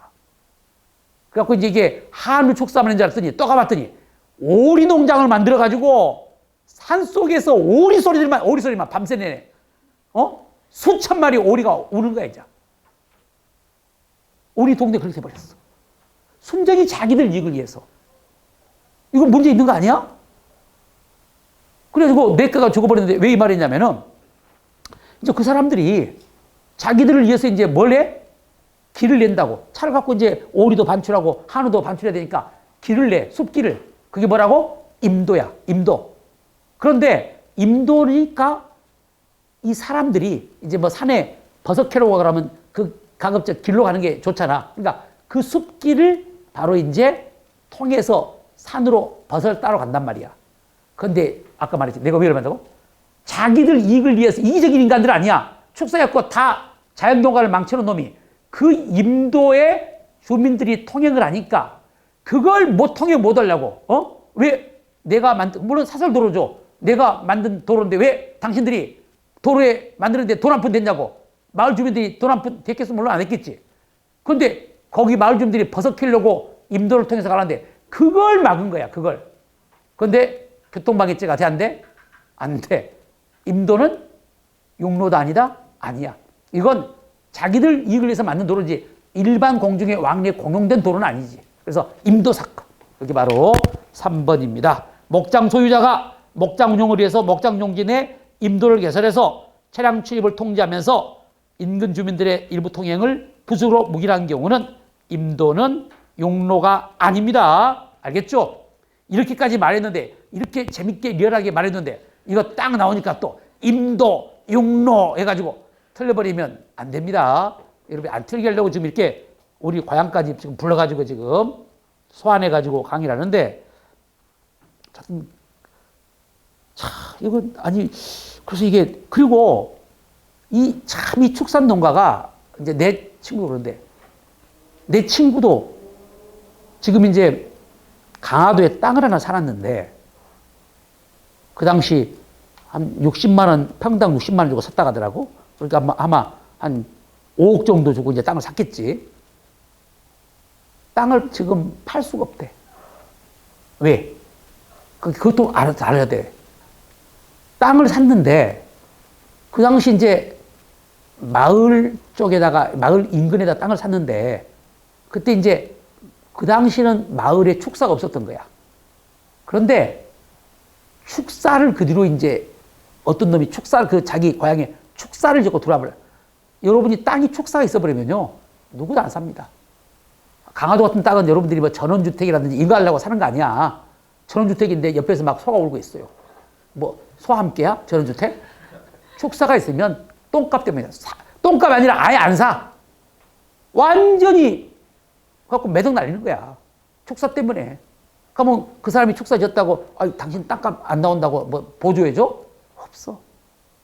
Speaker 1: 그래갖고 이제 이게 한우 축사만 한줄 알았더니 또 가봤더니 오리 농장을 만들어가지고 산속에서 오리 소리만 밤새 내내 수천 마리 오리가 우는 거야 이제. 우리 동네 그렇게 해버렸어. 순전히 자기들 이익을 위해서. 이거 문제 있는 거 아니야? 그래가지고 냇가가 죽어버렸는데 왜 이 말이냐면은 이제 그 사람들이 자기들을 위해서 이제 뭘 해? 길을 낸다고. 차를 갖고 이제 오리도 반출하고 한우도 반출해야 되니까 길을 내, 숲길을. 그게 뭐라고? 임도야, 임도. 그런데 임도니까 이 사람들이 이제 뭐 산에 버섯 캐러 가면 그 가급적 길로 가는 게 좋잖아. 그러니까 그 숲길을 바로 이제 통해서 산으로 버섯을 따러 간단 말이야. 그런데 아까 말했지. 내가 왜 이러면다고? 자기들 이익을 위해서 이기적인 인간들 아니야. 축사했고 다 자연경관을 망치는 놈이 그 임도에 주민들이 통행을 하니까 그걸 못 통행 못 하려고. 왜 내가 만든, 물론 사설도로죠. 내가 만든 도로인데 왜 당신들이 도로에 만드는데 돈 한 푼 냈냐고. 마을 주민들이 돈 한 푼 됐겠으면 물론 안 했겠지. 그런데 거기 마을 주민들이 버섯 키려고 임도를 통해서 가는데 그걸 막은 거야, 그걸. 그런데 교통방해죄가 돼, 안 돼? 안 돼. 임도는 용로도 아니다? 아니야. 이건 자기들 이익을 위해서 만든 도로지 일반 공중의 왕래에 공용된 도로는 아니지. 그래서 임도 사건. 여기 바로 3번입니다. 목장 소유자가 목장 운영을 위해서 목장 용지 내 임도를 개설해서 차량 출입을 통제하면서 인근 주민들의 일부 통행을 부수로 묵인한 경우는 임도는 용로가 아닙니다. 알겠죠? 이렇게까지 말했는데, 이렇게 재밌게 리얼하게 말했는데 이거 딱 나오니까 또 임도, 용로 해가지고 틀려버리면 안 됩니다. 여러분 안 틀리게 하려고 지금 이렇게 우리 과양까지 지금 불러가지고 지금 소환해가지고 강의를 하는데 이건 아니 그래서 이게 그리고 이 축산 농가가 이제 내 친구 그런데 내 친구도 지금 이제 강화도에 땅을 하나 사놨는데 그 당시 한 60만 원 평당 60만 원 주고 샀다 가더라고. 그러니까 아마 한 5억 정도 주고 이제 땅을 샀겠지. 땅을 지금 팔 수가 없대. 왜? 그것도 알아야 돼. 땅을 샀는데 그 당시 이제 마을 쪽에다가 마을 인근에다 땅을 샀는데 그때 이제 그 당시는 마을에 축사가 없었던 거야. 그런데 축사를 그 뒤로 이제 어떤 놈이 축사를 그 자기 고향에 축사를 짓고 들어와버려. 여러분이 땅이 축사가 있어버리면요 누구도 안 삽니다. 강화도 같은 땅은 여러분들이 뭐 전원주택이라든지 이거 하려고 사는 거 아니야. 전원주택인데 옆에서 막 소가 울고 있어요. 뭐 소와 함께야? 전원주택? 축사가 있으면 똥값 때문에 똥값이 아니라 아예 안 사. 완전히 갖고 매덕 날리는 거야. 축사 때문에. 그러면 그 사람이 축사 졌다고 당신 땅값 안 나온다고 뭐 보조해줘? 없어.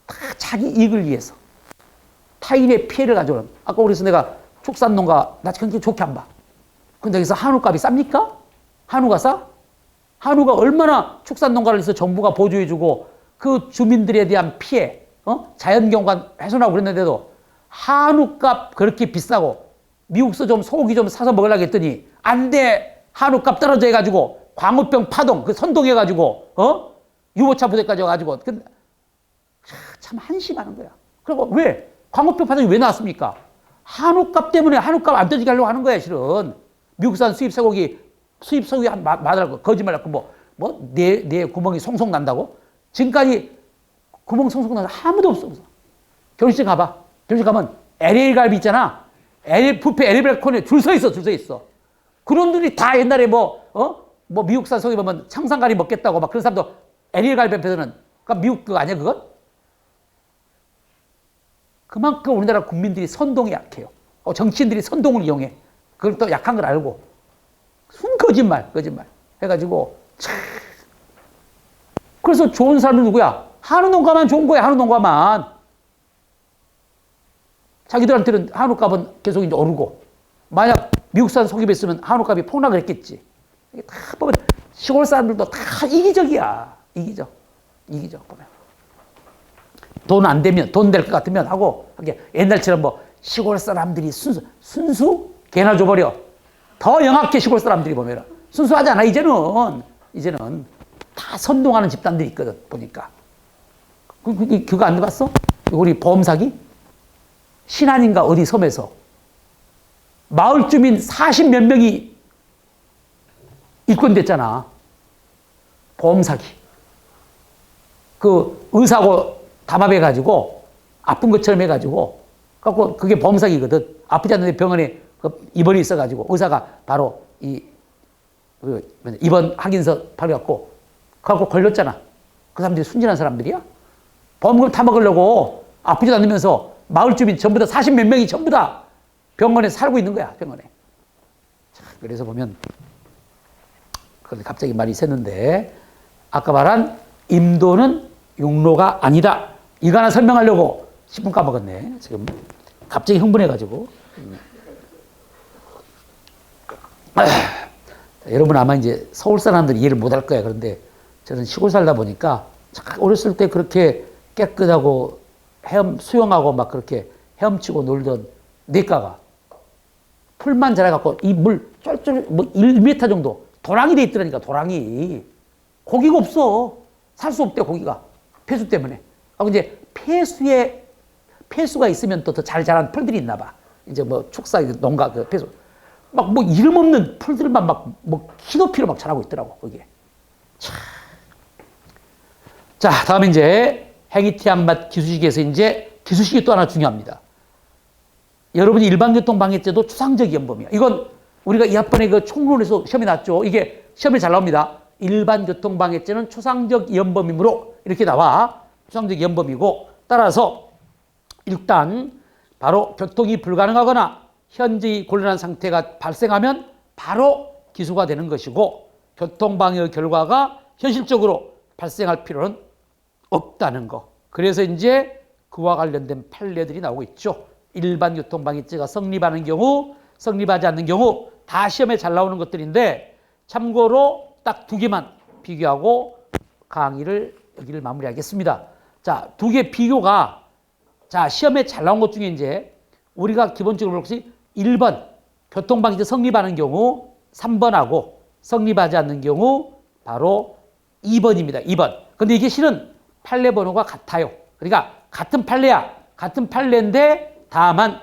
Speaker 1: 다 자기 이익을 위해서. 타인의 피해를 가져오는. 아까 그래서 내가 축산농가 나 그렇게 좋게 안 봐. 근데 여기서 한우값이 쌉니까? 한우가 싸? 한우가 얼마나 축산농가를 해서 정부가 보조해주고 그 주민들에 대한 피해, 자연경관 훼손하고 그랬는데도 한우값 그렇게 비싸고 미국서 좀 소고기 좀 사서 먹으려고 했더니 안 돼. 한우값 떨어져 해가지고 광우병 파동 그 선동해가지고 유모차 부대까지 와가지고 참 한심하는 거야. 그리고 왜? 광우병 파동이 왜 나왔습니까? 한우값 때문에 한우값 안 떨어지게 하려고 하는 거야 실은. 미국산 수입 소고기 말하고 거짓말하고 내 구멍이 송송 난다고? 지금까지 구멍 송송 나서 아무도 없어. 결혼식 가봐. 결혼식 가면 LA 갈비 있잖아. 뷔페 LA 코너에 줄 서 있어. 그런 분들이 다 옛날에 미국산 소고기 보면 청산가리 먹겠다고 막 그런 사람도 LA 갈비 앞에서는 그러니까 미국 그거 아니야 그건? 그만큼 우리나라 국민들이 선동이 약해요. 정치인들이 선동을 이용해. 그걸 또 약한 걸 알고 순 거짓말 해가지고 그래서 좋은 사람은 누구야? 한우 농가만 좋은 거야. 한우 농가만. 자기들한테는 한우값은 계속 이제 오르고 만약 미국산 소고기 있으면 한우값이 폭락을 했겠지. 다 보면 시골 사람들도 다 이기적이야. 이기적 보면. 돈 안 되면 돈 될 것 같으면 하고 옛날처럼 시골 사람들이 순수 개나 줘버려. 더 영악해 시골 사람들이 보면 순수하잖아. 이제는 다 선동하는 집단들이 있거든 보니까. 그거 안 해봤어? 우리 보험 사기? 신안인가 어디 섬에서 마을 주민 40몇 명이 입건됐잖아. 보험 사기. 그 의사하고 담합해가지고 아픈 것처럼 해가지고 갖고 그게 보험 사기거든. 아프지 않는데 병원에 입원이 있어가지고 의사가 바로 입원 확인서 팔려갖고 그거 걸렸잖아. 그 사람들이 순진한 사람들이야? 보험금 타먹으려고 아프지도 않으면서 마을 주민 전부 다 40 몇 명이 전부 다 병원에 살고 있는 거야, 병원에. 자, 그래서 보면, 그런데 갑자기 말이 샜는데, 아까 말한 임도는 육로가 아니다. 이거 하나 설명하려고 10분 까먹었네, 지금. 갑자기 흥분해가지고. 여러분 아마 이제 서울 사람들이 이해를 못 할 거야. 그런데 저는 시골 살다 보니까 어렸을 때 그렇게 깨끗하고 수영하고 막 그렇게 헤엄치고 놀던 냇가가 풀만 자라갖고 이 물 쫄쫄 뭐 1m 정도 도랑이 돼 있더라니까. 도랑이. 고기가 없어. 살 수 없대, 고기가. 폐수 때문에. 하고 이제 폐수가 있으면 또 더 잘 자란 풀들이 있나 봐. 이제 뭐 축사 농가 그 폐수. 막 뭐 이름 없는 풀들만 막 뭐 키높이로 막 자라고 있더라고, 거기에. 자, 다음에 이제 행위태양맛 기수식에서 이제 기수식이 또 하나 중요합니다. 여러분이 일반교통방해죄도 추상적 위헌범이야. 이건 우리가 2학번에 그 총론에서 시험이 났죠. 이게 시험에 잘 나옵니다. 일반교통방해죄는 추상적 위헌범이므로 이렇게 나와. 추상적 위헌범이고, 따라서 일단 바로 교통이 불가능하거나 현재의 곤란한 상태가 발생하면 바로 기소가 되는 것이고, 교통방해의 결과가 현실적으로 발생할 필요는 없다는 거. 그래서 이제 그와 관련된 판례들이 나오고 있죠. 일반 교통방해죄가 성립하는 경우, 성립하지 않는 경우 다 시험에 잘 나오는 것들인데, 참고로 딱 두 개만 비교하고 강의를 여기를 마무리하겠습니다. 자, 두 개 비교가, 자, 시험에 잘 나온 것 중에 이제 우리가 기본적으로 혹시 1번 교통방해죄 성립하는 경우 3번하고 성립하지 않는 경우 바로 2번입니다. 2번. 근데 이게 실은 판례 번호가 같아요. 그러니까 같은 판례야. 같은 판례인데 다만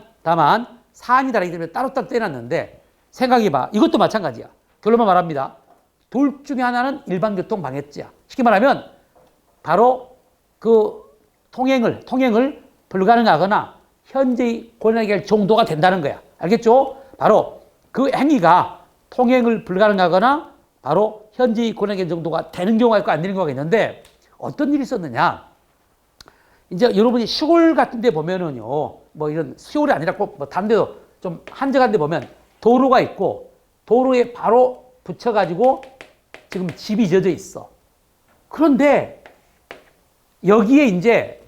Speaker 1: 사안이 다르기 때문에 따로따로 떼놨는데, 생각해봐. 이것도 마찬가지야. 결론만 말합니다. 둘 중에 하나는 일반교통방해죄야. 쉽게 말하면 바로 그 통행을 불가능하거나 현재의 곤란하게 할 정도가 된다는 거야. 알겠죠? 바로 그 행위가 통행을 불가능하거나 바로 현재의 곤란하게 할 정도가 되는 경우가 있고 안 되는 경우가 있는데, 어떤 일이 있었느냐. 이제 여러분이 시골 같은 데 보면은요, 뭐 이런 시골이 아니라 꼭 뭐 다른 데도 좀 한적한 데 보면 도로가 있고 도로에 바로 붙여가지고 지금 집이 지어져 있어. 그런데 여기에 이제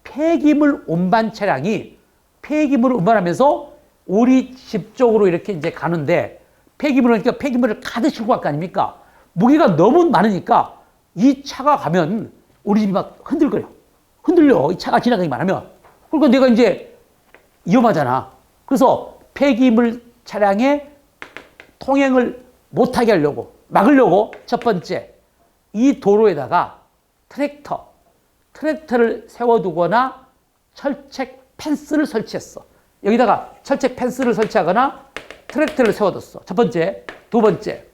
Speaker 1: 폐기물 운반 차량이 폐기물을 운반하면서 우리 집 쪽으로 이렇게 이제 가는데, 폐기물을 가득 싣고 갈 거 아닙니까? 무게가 너무 많으니까 이 차가 가면 우리 집이 막 흔들려. 이 차가 지나가기만 하면. 그러니까 내가 이제 위험하잖아. 그래서 폐기물 차량의 통행을 못하게 하려고, 막으려고 첫 번째, 이 도로에다가 트랙터를 세워두거나 철책 펜스를 설치했어. 여기다가 철책 펜스를 설치하거나 트랙터를 세워뒀어. 첫 번째. 두 번째,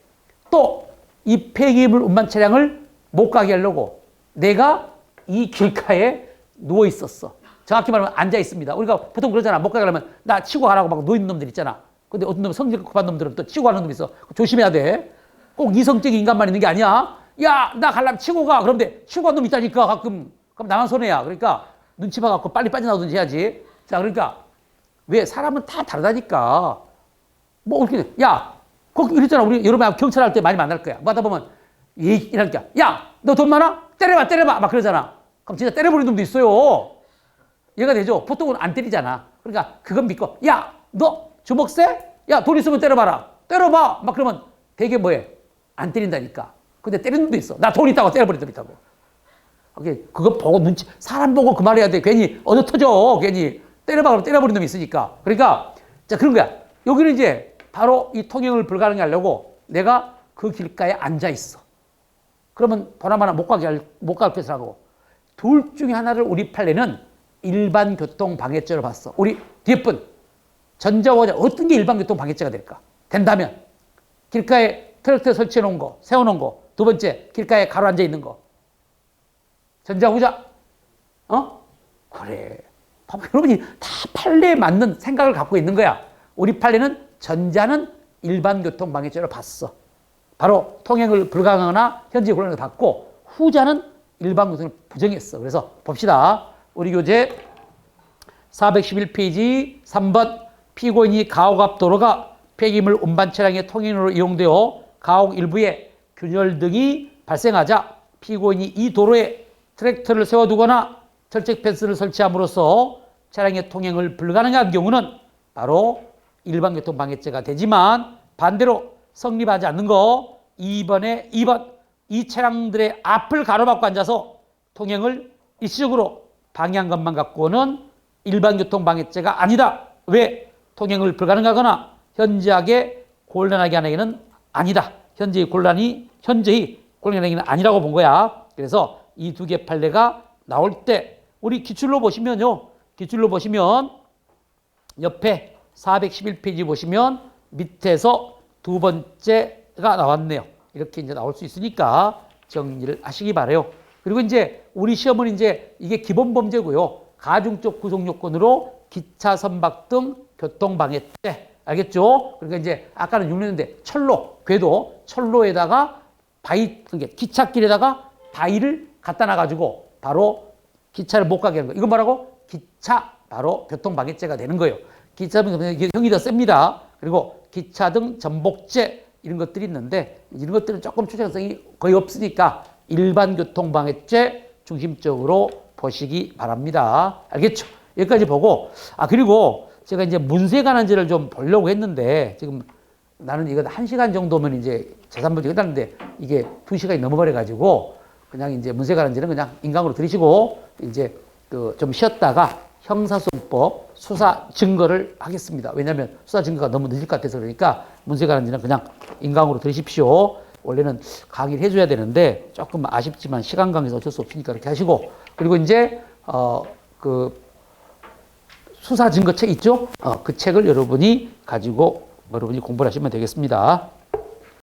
Speaker 1: 또 이 폐기물 운반 차량을 못 가게 하려고 내가 이 길가에 누워 있었어. 정확히 말하면 앉아 있습니다. 우리가 보통 그러잖아. 못 가게 하려면 나 치고 가라고 막 누워 있는 놈들 있잖아. 근데 어떤 놈 성질 급한 놈들은 또 치고 가는 놈이 있어. 조심해야 돼. 꼭 이성적인 인간만 있는 게 아니야. 야, 나 가려면 치고 가. 그런데 치고 간 놈 있다니까 가끔. 그럼 나만 손해야. 그러니까 눈치 봐갖고 빨리 빠져나오든지 해야지. 자, 그러니까 왜 사람은 다 다르다니까. 뭐 어떻게 야, 거기 이랬잖아. 우리 여러분 경찰 할 때 많이 만날 거야. 뭐 하다 보면 이러니까 야, 너 돈 많아? 때려봐 막 그러잖아. 그럼 진짜 때려버리는 놈도 있어요. 얘가 되죠. 보통은 안 때리잖아. 그러니까 그건 믿고, 야, 너 주먹 세? 야, 돈 있으면 때려봐라. 때려봐. 막 그러면 되게 뭐해? 안 때린다니까. 근데 때리는 놈도 있어. 나 돈 있다고 때려버리는 놈 있다고. 그거 보고 사람 보고 그 말해야 돼. 괜히 얻어 터져. 괜히 때려봐. 그러면 때려버리는 놈이 있으니까. 그러니까 자, 그런 거야. 여기는 이제 바로 이 통행을 불가능하게 하려고 내가 그 길가에 앉아 있어. 그러면 보나마나 못 갈 것을 하고, 둘 중에 하나를 우리 판례는 일반 교통방해죄로 봤어. 우리 뒤에 분 전자호자 어떤 게 일반 교통방해죄가 될까? 된다면 길가에 트랙터 설치해 놓은 거, 세워 놓은 거. 두 번째, 길가에 가로 앉아 있는 거. 전자후자. 그래. 여러분이 다 판례에 맞는 생각을 갖고 있는 거야. 우리 판례는 전자는 일반 교통방해죄로 봤어. 바로 통행을 불가능하거나 현재 곤란을 받고, 후자는 일반교통을 부정했어. 그래서 봅시다. 우리 교재 411페이지 3번 피고인이 가옥 앞 도로가 폐기물 운반 차량의 통행로로 이용되어 가옥 일부에 균열 등이 발생하자 피고인이 이 도로에 트랙터를 세워두거나 철책 펜스를 설치함으로써 차량의 통행을 불가능한 경우는 바로 일반교통방해죄가 되지만 반대로 성립하지 않는 거 2번에 2번 이 차량들의 앞을 가로막고 앉아서 통행을 일시적으로 방해한 것만 갖고는 일반교통방해죄가 아니다. 왜? 통행을 불가능하거나 현저하게 곤란하게 하는 아니다. 현재의 곤란하기는 아니라고 본 거야. 그래서 이 두 개 판례가 나올 때 우리 기출로 보시면요. 기출로 보시면 옆에 411페이지 보시면 밑에서 두 번째가 나왔네요. 이렇게 이제 나올 수 있으니까 정리를 하시기 바라요. 그리고 이제 우리 시험은 이제 이게 기본 범죄고요. 가중적 구속 요건으로 기차 선박 등 교통방해죄. 알겠죠? 그러니까 이제 아까는 6년인데 철로, 궤도, 철로에다가 바위, 그러니까 기찻길에다가 바위를 갖다 놔가지고 바로 기차를 못 가게 하는 거. 이건 뭐라고? 기차, 바로 교통방해죄가 되는 거예요. 기차는 형이 더 셉니다. 그리고 기차 등 전복죄 이런 것들이 있는데 이런 것들은 조금 추정성이 거의 없으니까 일반 교통방해죄 중심적으로 보시기 바랍니다. 알겠죠? 여기까지 보고 그리고 제가 이제 문세 관한죄를 좀 보려고 했는데 지금 나는 이거 1시간 정도면 이제 재산분쟁 끝났는데 이게 2시간이 넘어버려 가지고 그냥 이제 문세 관한죄는 그냥 인강으로 들으시고 이제 그 좀 쉬었다가 형사소송법 수사 증거를 하겠습니다. 왜냐하면 수사 증거가 너무 늦을 것 같아서 그러니까 문세 관한죄는 그냥 인강으로 들으십시오. 원래는 강의를 해줘야 되는데 조금 아쉽지만 시간 관계에서 어쩔 수 없으니까 그렇게 하시고 그리고 이제 그 수사 증거 책 있죠? 그 책을 여러분이 가지고 여러분이 공부를 하시면 되겠습니다.